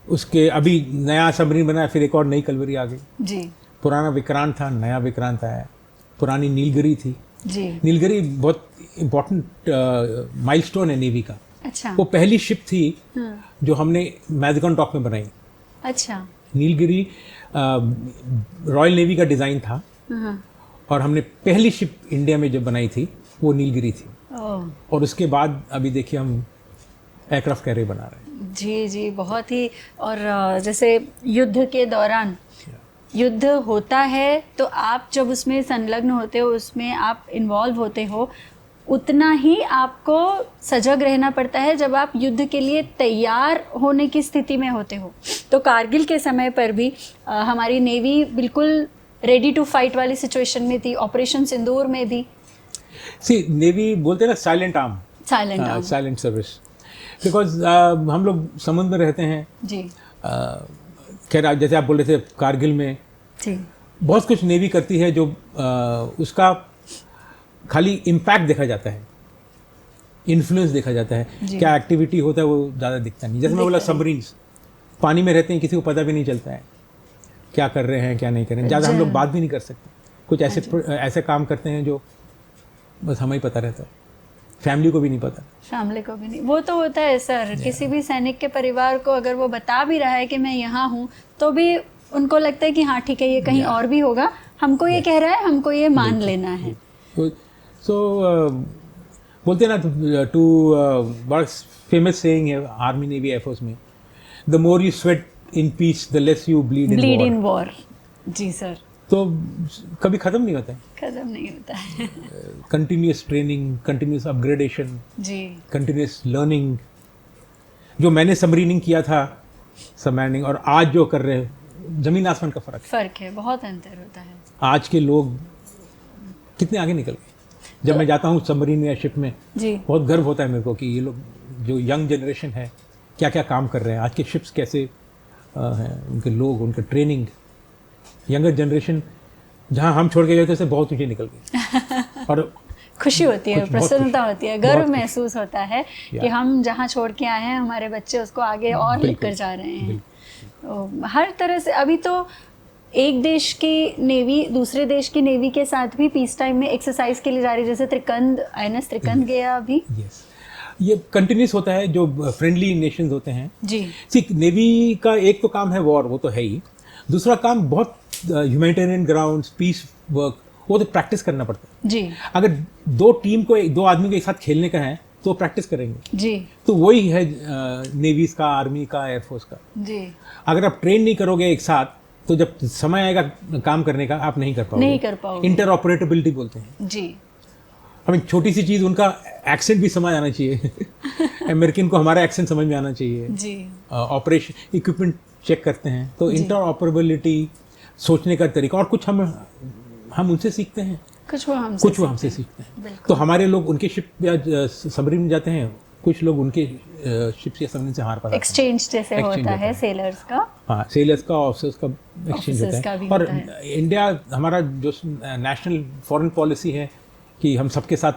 उसके अभी नया सबमरीन बना, फिर एक और नई कलवरी आ गई। जी, पुराना विक्रांत था, नया विक्रांत आया। पुरानी नीलगिरी थी। जी। नीलगिरी बहुत इम्पोर्टेंट माइलस्टोन है नेवी का। अच्छा। वो पहली शिप थी जो हमने मैजगन डॉक में बनाई। अच्छा। नीलगिरी रॉयल नेवी का डिज़ाइन था, और हमने पहली शिप इंडिया में जब बनाई थी वो नीलगिरी थी। और उसके बाद अभी देखिए हम एयरक्राफ्ट कैरियर बना रहे हैं। जी जी, बहुत ही। और जैसे युद्ध के दौरान युद्ध होता है तो आप जब उसमें संलग्न होते हो, उसमें आप इन्वॉल्व होते हो, उतना ही आपको सजग रहना पड़ता है जब आप युद्ध के लिए तैयार होने की स्थिति में होते हो। तो कारगिल के समय पर भी हमारी नेवी बिल्कुल रेडी टू फाइट वाली सिचुएशन में थी, ऑपरेशन सिंदूर में भी। सी, नेवी बोलते हैं ना silent arm, silent service, because हम लोग समुद्र में रहते हैं जी। खैर, जैसे आप बोल रहे थे कारगिल में जी, बहुत कुछ नेवी करती है जो उसका खाली इम्पैक्ट देखा जाता है, इन्फ्लुएंस देखा जाता है, क्या एक्टिविटी होता है वो ज़्यादा दिखता नहीं। जैसे मैं बोला, सबमरीन्स पानी में रहते हैं, किसी को पता भी नहीं चलता है क्या कर रहे हैं क्या नहीं कर रहे हैं, ज़्यादा हम लोग बात भी नहीं कर सकते। कुछ ऐसे काम करते हैं जो बस हमें ही पता रहता है, फैमिली को भी नहीं पता। फैमिली को भी नहीं, वो तो होता है सर। किसी भी सैनिक के परिवार को अगर वो बता भी रहा है कि मैं यहाँ हूँ, तो भी उनको लगता है कि हाँ ठीक है, ये कहीं और भी होगा, हमको ये कह रहा है, हमको ये मान लेना है। सो बोलते हैं ना, टू बड़ा फेमस सेइंग है आर्मी नेवी एयरफोर्स में, the more you sweat in peace the less you bleed in war. जी सर। तो कभी ख़त्म नहीं होता है, खत्म नहीं होता है। कंटिन्यूस ट्रेनिंग, कंटिन्यूस अपग्रेडेशन जी, कंटिन्यूस लर्निंग। जो मैंने सबमरीनिंग किया था, सबमरीनिंग, और आज जो कर रहे हैं, जमीन आसमान का फर्क है, बहुत अंतर होता है। आज के लोग कितने आगे निकल गए। जब मैं जाता हूँ सबमरीन या शिप में, जी, बहुत गर्व होता है मेरे को कि ये लोग, जो यंग जनरेशन है, क्या क्या काम कर रहे हैं। आज के शिप्स कैसे हैं, उनके लोग, उनके ट्रेनिंग, यंगर जनरेशन जहाँ हम छोड़ के गए थे उससे बहुत ऊँचे निकल गए। और खुशी होती है, प्रसन्नता होती है, गर्व महसूस होता है कि हम जहाँ छोड़ के आए हैं, हमारे बच्चे उसको आगे और लेकर जा रहे हैं। तो हर तरह से अभी तो एक देश की नेवी दूसरे देश की नेवी के साथ भी पीस टाइम में एक्सरसाइज के लिए जा रही है, जैसे त्रिकंद, आईएनएस त्रिकंद गया अभी। ये कंटिन्यूस होता है, जो फ्रेंडली नेशंस होते हैं। जी, नेवी का एक तो काम है वॉर, वो तो है ही। दूसरा काम बहुत ह्यूमैनिटेरियन ग्राउंड्स, पीस वर्क, वो तो प्रैक्टिस करना पड़ता है। जी, अगर दो आदमी के एक साथ खेलने का है तो प्रैक्टिस करेंगे। जी, तो वही है नेवीज का, आर्मी का, एयरफोर्स का। जी। अगर आप ट्रेन नहीं करोगे एक साथ, तो जब समय आएगा काम करने का, आप नहीं कर पाओगे। इंटर ऑपरेटेबिलिटी बोलते हैं। जी, हमें छोटी सी चीज़, उनका एक्सेंट भी समझ आना चाहिए। अमेरिकन को हमारा एक्सेंट समझ में आना चाहिए। जी, ऑपरेशन इक्विपमेंट चेक करते हैं, तो इंटर ऑपरेबिलिटी, सोचने का तरीका, और कुछ हम उनसे सीखते हैं, कुछ वो हमसे सीखते हैं। तो हमारे लोग उनके शिप या सबमरीन में जाते हैं, कुछ लोग उनके शिप्स या सबमरीन से हार पाते हैं। एक्सचेंज जैसे होता है सेलर्स का। हाँ, सेलर्स का, ऑफिसर्स का एक्सचेंज Officers होता का है। भी और होता है। इंडिया, हमारा जो नेशनल फॉरेन पॉलिसी है कि हम सबके साथ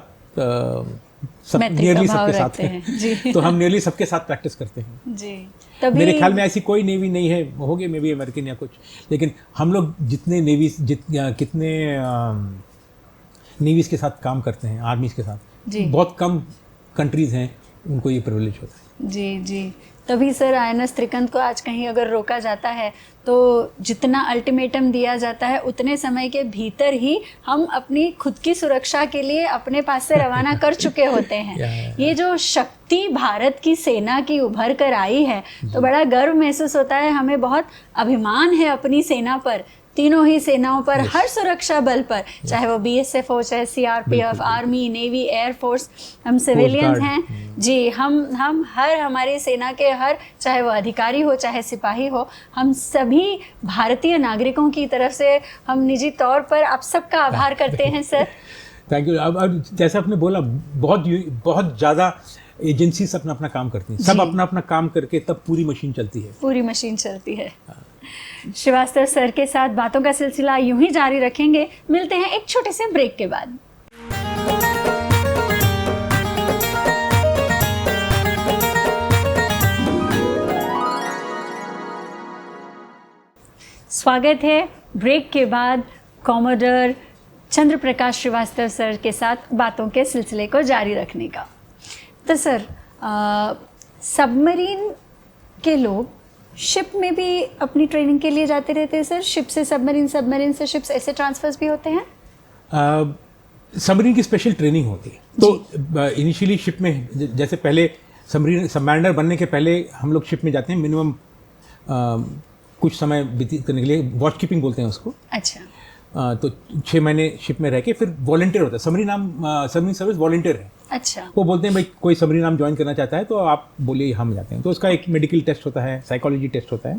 सब मैत्री का नियरली भाव सबके साथ रखते हैं। जी। तो हम नियरली सबके साथ प्रैक्टिस करते हैं। जी, तभी मेरे ख्याल में ऐसी कोई नेवी नहीं है, होगी मे बी अमेरिकन या कुछ, लेकिन हम लोग जितने कितने नेवीज के साथ काम करते हैं, आर्मीज के साथ, जी। बहुत कम कंट्रीज हैं उनको ये प्रिविलेज होता है। जी जी, तभी सर INS त्रिकंत को आज कहीं अगर रोका जाता है तो जितना अल्टीमेटम दिया जाता है उतने समय के भीतर ही हम अपनी खुद की सुरक्षा के लिए अपने पास से रवाना कर चुके होते हैं। ये जो शक्ति भारत की सेना की उभर कर आई है तो बड़ा गर्व महसूस होता है, हमें बहुत अभिमान है अपनी सेना पर, तीनों ही सेनाओं पर, हर सुरक्षा बल पर, चाहे वो BSF हो, चाहे CRPF, आर्मी, नेवी, एयरफोर्स, हम सिविलियंस हैं जी। हम हर हमारी सेना के हर, चाहे वो अधिकारी हो चाहे सिपाही हो, हम सभी भारतीय नागरिकों की तरफ से हम निजी तौर पर आप सबका आभार करते हैं सर। Thank you. अब जैसे आपने बोला, बहुत ज़्यादा एजेंसीज अपना अपना काम करती हैं, सब अपना अपना काम करके तब पूरी मशीन चलती है। पूरी मशीन चलती है। श्रीवास्तव सर के साथ बातों का सिलसिला यूं ही जारी रखेंगे। मिलते हैं एक छोटे से ब्रेक के बाद। स्वागत है ब्रेक के बाद कॉमोडर चंद्र प्रकाश श्रीवास्तव सर के साथ बातों के सिलसिले को जारी रखने का। तो सर, सबमरीन के लोग शिप में भी अपनी ट्रेनिंग के लिए जाते रहते हैं सर? शिप से सबमरीन, सबमरीन से शिप्स, ऐसे ट्रांसफर्स भी होते हैं? सबमरीन की स्पेशल ट्रेनिंग होती है। तो इनिशियली शिप में, जैसे पहले सबमरीनर बनने के पहले हम लोग शिप में जाते हैं, मिनिमम कुछ समय व्यतीत करने के लिए, वॉच कीपिंग बोलते हैं उसको। अच्छा। तो 6 महीने शिप में रह के फिर वॉलंटियर होता है। सबमरीन सर्विस वॉलंटियर है। अच्छा। वो बोलते हैं भाई कोई सबमरीन नाम ज्वाइन करना चाहता है तो आप बोलिए, हम जाते हैं। तो उसका एक मेडिकल टेस्ट होता है, साइकोलॉजी टेस्ट होता है,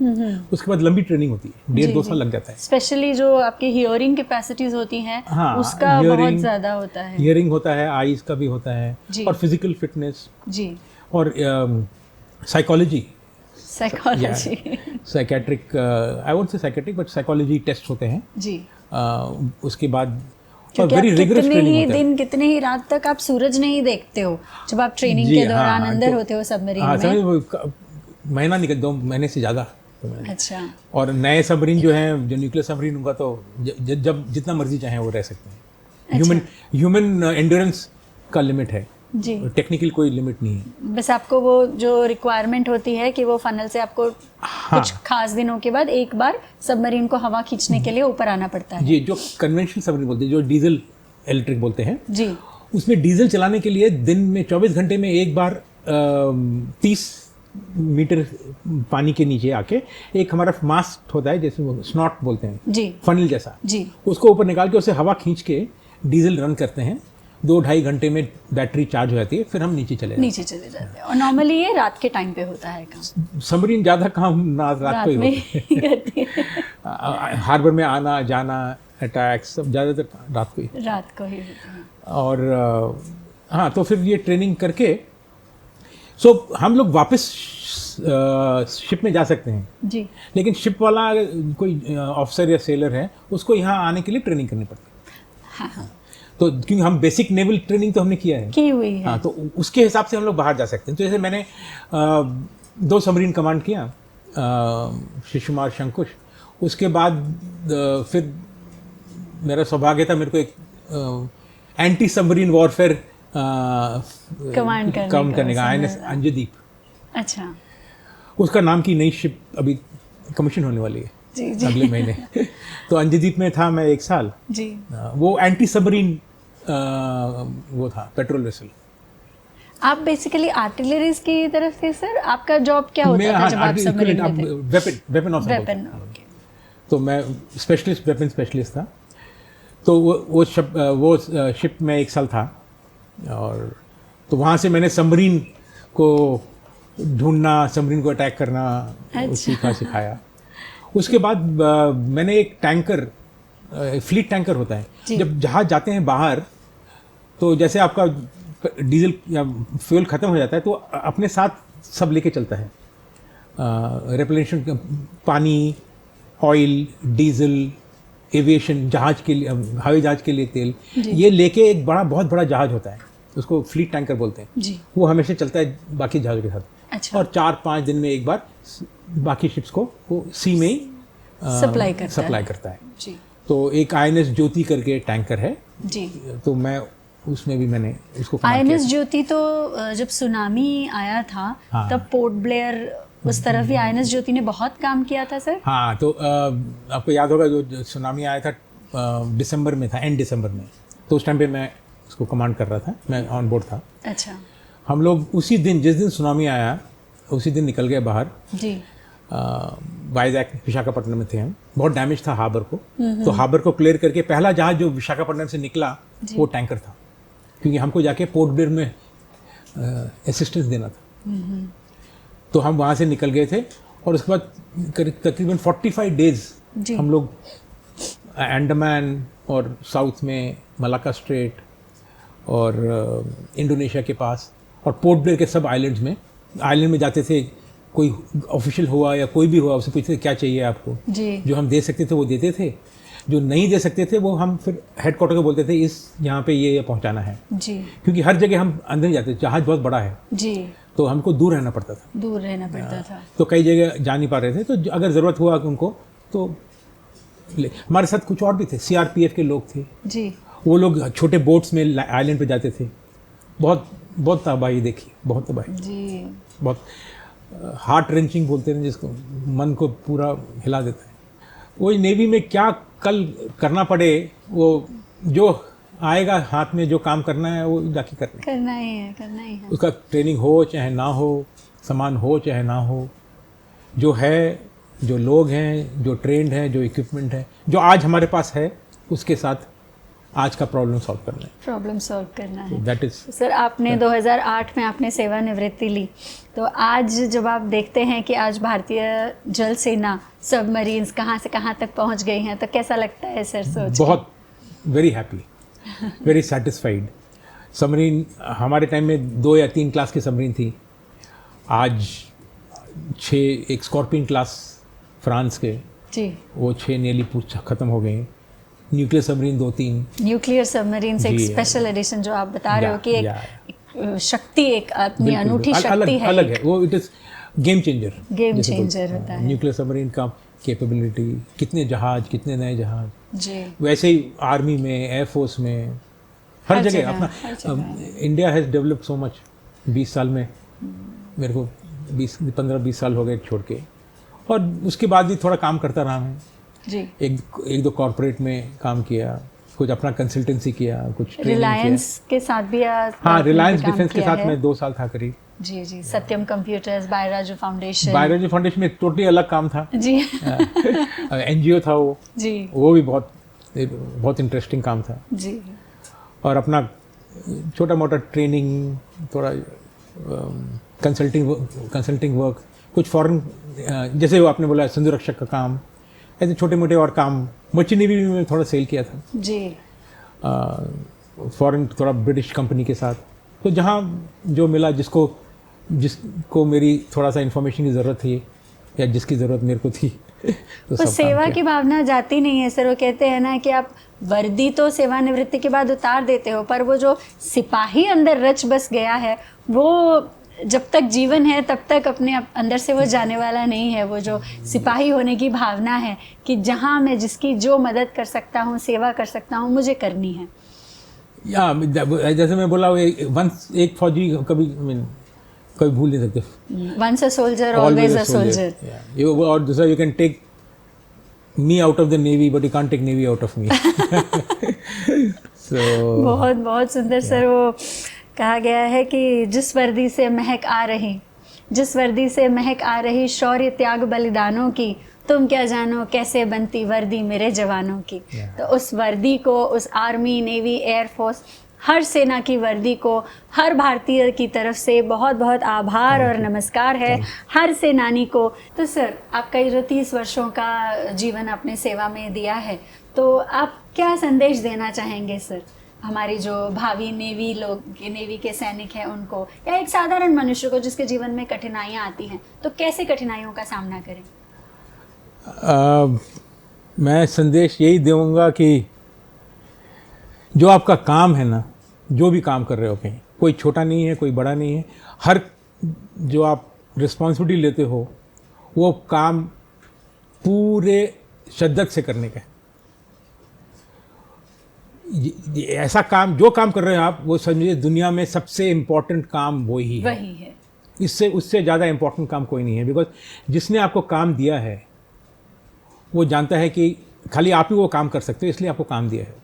उसके बाद लंबी ट्रेनिंग होती है, 1.5-2 साल लग जाता है। स्पेशली जो आपकी हियरिंग कैपेसिटीज होती हैं, हाँ, उसका बहुत ज्यादा होता है। हियरिंग होता है, आईज का भी होता है, और फिजिकल फिटनेस जी, और psychology, psychiatric, I won't say psychiatric but psychology test होते हैं जी। उसके बाद वेरी रिगरस ट्रेनिंग होता है। कितने ही रात तक आप सूरज नहीं देखते हो जब आप ट्रेनिंग के दौरान अंदर होते हो सबमरीन में? महीना निकल, 2 महीने से ज़्यादा। अच्छा। और नए सबमरीन जो हैं, जो न्यूक्लियर सबमरीन होगा, तो जब जितना मर्जी चाहें वो रह सकते हैं। ह्यूमन एंड्योरेंस का लिमिट है जी, टेक्निकल कोई लिमिट नहीं है। बस आपको वो जो रिक्वायरमेंट होती है कि वो फनल से आपको कुछ खास दिनों के बाद एक बार सबमरीन को हवा खींचने के लिए ऊपर आना पड़ता है जी। जो कन्वेंशनल सबमरीन बोलते हैं, जो डीजल इलेक्ट्रिक बोलते हैं जी, उसमें डीजल चलाने के लिए दिन में 24 घंटे में एक बार 30 मीटर पानी के नीचे आके एक हमारा मास्क होता है, जैसे वो स्नॉट बोलते हैं जी, फनल जैसा जी, उसको ऊपर निकाल के उसे हवा खींच के डीजल रन करते हैं। 2-2.5 घंटे में बैटरी चार्ज हो जाती है, फिर हम नीचे चले जाते हैं। और नॉर्मली ये रात के टाइम पे होता है काम? सबमरीन ज़्यादा काम रात को ही होती है। हार्बर में आना जाना, अटैक्स, सब ज़्यादातर रात को ही होता है। और हाँ, तो फिर ये ट्रेनिंग करके हम लोग वापस शिप में जा सकते हैं जी, लेकिन शिप वाला कोई ऑफिसर या सेलर है, उसको यहाँ आने के लिए ट्रेनिंग करनी पड़ती है। हाँ। तो क्योंकि हम बेसिक नेवल ट्रेनिंग तो हमने किया है, की हुई है, हाँ, तो उसके हिसाब से हम लोग बाहर जा सकते हैं। तो जैसे मैंने 2 सबमरीन कमांड किया, शिशुमार, शंकुश। उसके बाद फिर मेरा सौभाग्य था, मेरे को एक एंटी सबमरीन वॉरफेयर कमांड करने का, INS अंजदीप। अच्छा। उसका नाम की नई शिप अभी कमीशन होने वाली है जी, जी। अगले महीने। तो अंजदीप में था मैं 1 साल जी। वो एंटी सबमरीन वो था, पेट्रोल वेसल। आप बेसिकली आर्टिलरीज की तरफ थे सर? आपका जॉब क्या होता था जब आप सबमरीन में थे? Weapon officer. तो मैं स्पेशलिस्ट, वेपन स्पेशलिस्ट था। तो वो शिप में 1 साल था, और तो वहाँ से मैंने सबमरीन को ढूंढना, सबमरीन को अटैक करना सिखाया। उसके बाद मैंने एक टैंकर, फ्लीट टैंकर होता है, जब जहाज जाते हैं बाहर, तो जैसे आपका डीजल या फ्यूल ख़त्म हो जाता है तो अपने साथ सब लेके चलता है, रेपलेशन, पानी, ऑयल, डीजल, एविएशन, जहाज के लिए, हवाई जहाज के लिए तेल, ये लेके एक बहुत बड़ा जहाज होता है, उसको फ्लीट टैंकर बोलते हैं जी। वो हमेशा चलता है बाकी जहाज़ों के साथ। अच्छा। और 4-5 दिन में एक बार बाकी शिप्स को वो सी में ही सप्लाई करता है जी। तो एक INS ज्योति करके टैंकर है जी। तो मैं उसमें भी मैंने उसको INS ज्योति तो जब सुनामी आया था हाँ। तब पोर्ट ब्लेयर उस तरफ भी INS ज्योति ने बहुत काम किया था सर। हाँ तो आपको याद होगा जो सुनामी आया था दिसंबर में था, एंड दिसंबर में, तो उस टाइम पे मैं उसको कमांड कर रहा था, मैं ऑन बोर्ड था। अच्छा। हम लोग उसी दिन, जिस दिन सुनामी आया उसी दिन निकल गए बाहर जी। वाइजैक, विशाखापट्टनम में थे हम। बहुत डैमेज था हार्बर को, तो हार्बर को क्लियर करके पहला जहाज जो विशाखापट्टनम से निकला वो टैंकर था, क्योंकि हमको जाके पोर्ट ब्लेयर में असिस्टेंस देना था। तो हम वहाँ से निकल गए थे और उसके बाद तकरीबन 45 डेज हम लोग अंडमान और साउथ में मलाक्का स्ट्रेट और इंडोनेशिया के पास और पोर्ट ब्लेयर के सब आइलैंड में जाते थे। कोई ऑफिशियल हुआ या कोई भी हुआ उससे पूछते थे क्या चाहिए आपको जी। जो हम दे सकते थे वो देते थे, जो नहीं दे सकते थे वो हम फिर हेडक्वार्टर को बोलते थे इस यहाँ पे ये पहुँचाना है जी। क्योंकि हर जगह हम अंदर नहीं जाते, जहाज बहुत बड़ा है जी। तो हमको दूर रहना पड़ता था, दूर रहना पड़ता था। तो कई जगह जा नहीं पा रहे थे, तो अगर ज़रूरत हुआ उनको तो हमारे साथ कुछ और भी थे, CRPF के लोग थे जी। वो लोग छोटे बोट्स में आइलैंड पे जाते थे। बहुत तबाही देखी, बहुत तबाही जी। बहुत हार्ट रेंचिंग बोलते हैं जिसको, मन को पूरा हिला देता है। वही नेवी में क्या कल करना पड़े, वो जो आएगा हाथ में, जो काम करना है वो जाके करना ही है। उसका ट्रेनिंग हो चाहे ना हो, सामान हो चाहे ना हो, जो है, जो लोग हैं, जो ट्रेंड हैं, जो इक्विपमेंट है, जो आज हमारे पास है, उसके साथ आज का प्रॉब्लम सॉल्व करना है। दैट इज सर, आपने 2008 में आपने सेवानिवृत्ति ली, तो आज जब आप देखते हैं कि आज भारतीय जल सेना सबमरीन्स कहाँ से कहाँ तक पहुँच गई हैं, तो कैसा लगता है सर सोच? बहुत very happy, very satisfied. Submarine हमारे टाइम में 2 या 3 क्लास की सबमरीन थी, आज 6, एक स्कॉर्पियन क्लास फ्रांस के जी, वो 6 नियरली ख़त्म हो गए। न्यूक्लियर सबमरीन 2-3, न्यूक्लियर सबमरीन से एक स्पेशल एडिशन जो आप बता रहे हो कि एक शक्ति, एक अपनी अनूठी शक्ति है, अलग है वो। इट इज गेम चेंजर होता है न्यूक्लियर सबमरीन का कैपेबिलिटी, कितने जहाज, कितने नए जहाज जी। वैसे ही आर्मी में, एयरफोर्स में, हर जगह अपना India has developed so much. 20 साल में मेरे को 15-20 साल हो गए छोड़ के, और उसके बाद भी थोड़ा काम करता रहा मैं जी। एक दो कॉर्पोरेट में काम किया, कुछ अपना कंसल्टेंसी किया, कुछ रिलायंस के साथ भी। हाँ, रिलायंस डिफेंस के साथ मैं 2 साल था करीब। जी जी। सत्यम कंप्यूटर्स, बायराजू फाउंडेशन में टोटली अलग काम था जी। NGO था वो जी, वो भी बहुत इंटरेस्टिंग काम था जी। और अपना छोटा मोटा ट्रेनिंग, थोड़ा कंसल्टिंग वर्क, कुछ फॉरेन, जैसे वो आपने बोला संधु रक्षक का काम, ऐसे छोटे मोटे और काम। मर्चेंट नेवी में थोड़ा सेल किया था जी, फॉरेन, थोड़ा ब्रिटिश कंपनी के साथ। तो जहाँ जो मिला, जिसको मेरी थोड़ा सा इन्फॉर्मेशन की ज़रूरत थी या जिसकी ज़रूरत मेरे को थी तो सेवा की भावना जाती नहीं है सर। वो कहते हैं ना कि आप वर्दी तो सेवानिवृत्ति के बाद उतार देते हो, पर वो जो सिपाही अंदर रच बस गया है, वो जब तक जीवन है तब तक अपने अंदर से वो जाने वाला नहीं है। वो जो सिपाही होने की भावना है कि जहाँ मैं जिसकी जो मदद कर सकता हूँ, सेवा कर सकता हूँ, मुझे करनी है। या जैसे मैं बोला, एक फौजी कभी भूल नहीं सकते। Once a soldier, always a soldier. और दूसरा, you can take me out of the navy, but you can't take navy out of me. बहुत बहुत सुंदर सर। वो कहा गया है कि जिस वर्दी से महक आ रही शौर्य त्याग बलिदानों की, तुम क्या जानो कैसे बनती वर्दी मेरे जवानों की। तो उस वर्दी को, उस आर्मी, नेवी, एयरफोर्स, हर सेना की वर्दी को हर भारतीय की तरफ से बहुत बहुत आभार और नमस्कार है हर सेनानी को। तो सर, आपका ये जो 30 वर्षों का जीवन आपने सेवा में दिया है, तो आप क्या संदेश देना चाहेंगे सर हमारी जो भावी नेवी के सैनिक हैं उनको, या एक साधारण मनुष्य को जिसके जीवन में कठिनाइयाँ आती हैं, तो कैसे कठिनाइयों का सामना करें? मैं संदेश यही दूंगा कि जो आपका काम है ना, जो भी काम कर रहे हो कहीं, कोई छोटा नहीं है, कोई बड़ा नहीं है, हर जो आप रिस्पॉन्सिबिलिटी लेते हो वो काम पूरे शिद्दत से करने का है। ऐसा काम जो काम कर रहे हैं आप, वो समझिए दुनिया में सबसे इम्पोर्टेंट काम वही है। इससे उससे ज़्यादा इम्पोर्टेंट काम कोई नहीं है। बिकॉज जिसने आपको काम दिया है वो जानता है कि खाली आप ही वो काम कर सकते हो, इसलिए आपको काम दिया है।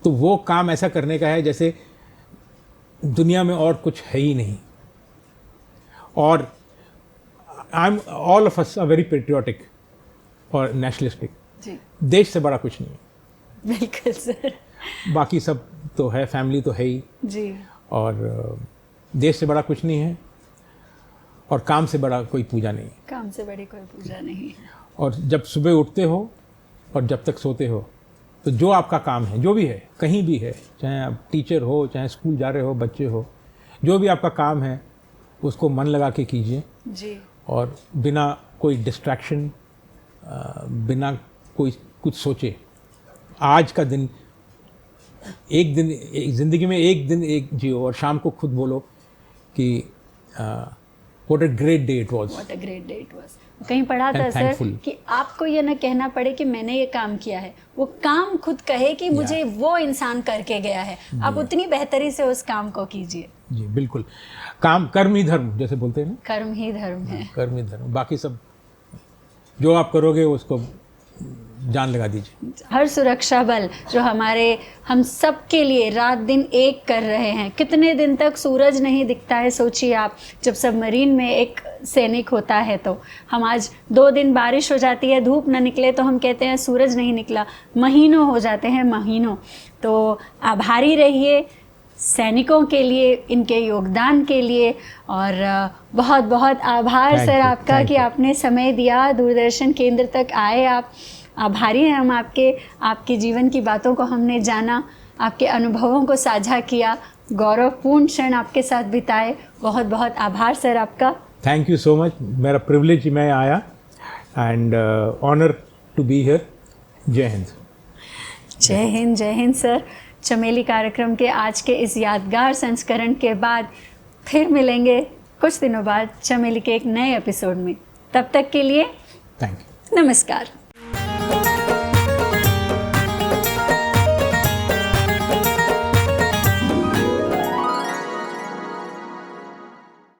तो वो काम ऐसा करने का है जैसे दुनिया में और कुछ है ही नहीं। और I am all of us are very patriotic और नेशनलिस्टिक। देश से बड़ा कुछ नहीं है। बिल्कुल सर। बाकी सब तो है, फैमिली तो है ही जी। और देश से बड़ा कुछ नहीं है, और काम से बड़ा कोई पूजा नहीं है। काम से बड़ी कोई पूजा नहीं है। और जब सुबह उठते हो और जब तक सोते हो, तो जो आपका काम है, जो भी है, कहीं भी है, चाहे आप टीचर हो, चाहे स्कूल जा रहे हो, बच्चे हो, जो भी आपका काम है उसको मन लगा के कीजिए जी। और बिना कोई डिस्ट्रैक्शन, बिना कोई कुछ सोचे। आज का दिन एक दिन, ज़िंदगी में एक दिन एक जियो, और शाम को खुद बोलो कि what a great day it was. What a great day it was. कहीं पढ़ा था सर कि आपको ये ना कहना पड़े कि मैंने ये काम किया है, वो काम खुद कहे कि मुझे वो इंसान करके गया है। आप उतनी बेहतरी से उस काम को कीजिए। जी बिल्कुल। काम कर्म ही धर्म जैसे बोलते हैं ना, कर्म ही धर्म है। कर्म ही धर्म। बाकी सब जो आप करोगे उसको जान लगा दीजिए। हर सुरक्षा बल जो हम सब के लिए रात दिन एक कर रहे हैं। कितने दिन तक सूरज नहीं दिखता है, सोचिए आप। जब सबमरीन में एक सैनिक होता है तो हम आज 2 दिन बारिश हो जाती है, धूप ना निकले तो हम कहते हैं सूरज नहीं निकला। महीनों हो जाते हैं, महीनों। तो आभारी रहिए सैनिकों के लिए, इनके योगदान के लिए। और बहुत बहुत आभार सर आपका कि आपने समय दिया, दूरदर्शन केंद्र तक आए। आप आभारी हैं हम आपके जीवन की बातों को हमने जाना, आपके अनुभवों को साझा किया, गौरवपूर्ण क्षण आपके साथ बिताए। बहुत बहुत आभार सर आपका। Thank you so much. मेरा प्रिविलेज मैं आया and honour to be here. जय हिंद। जय हिंद। जय हिंद सर। चमेली कार्यक्रम के आज के इस यादगार संस्करण के बाद फिर मिलेंगे कुछ दिनों बाद चमेली के एक नए एपिसोड में। तब तक के लिए थैंक यू। नमस्कार।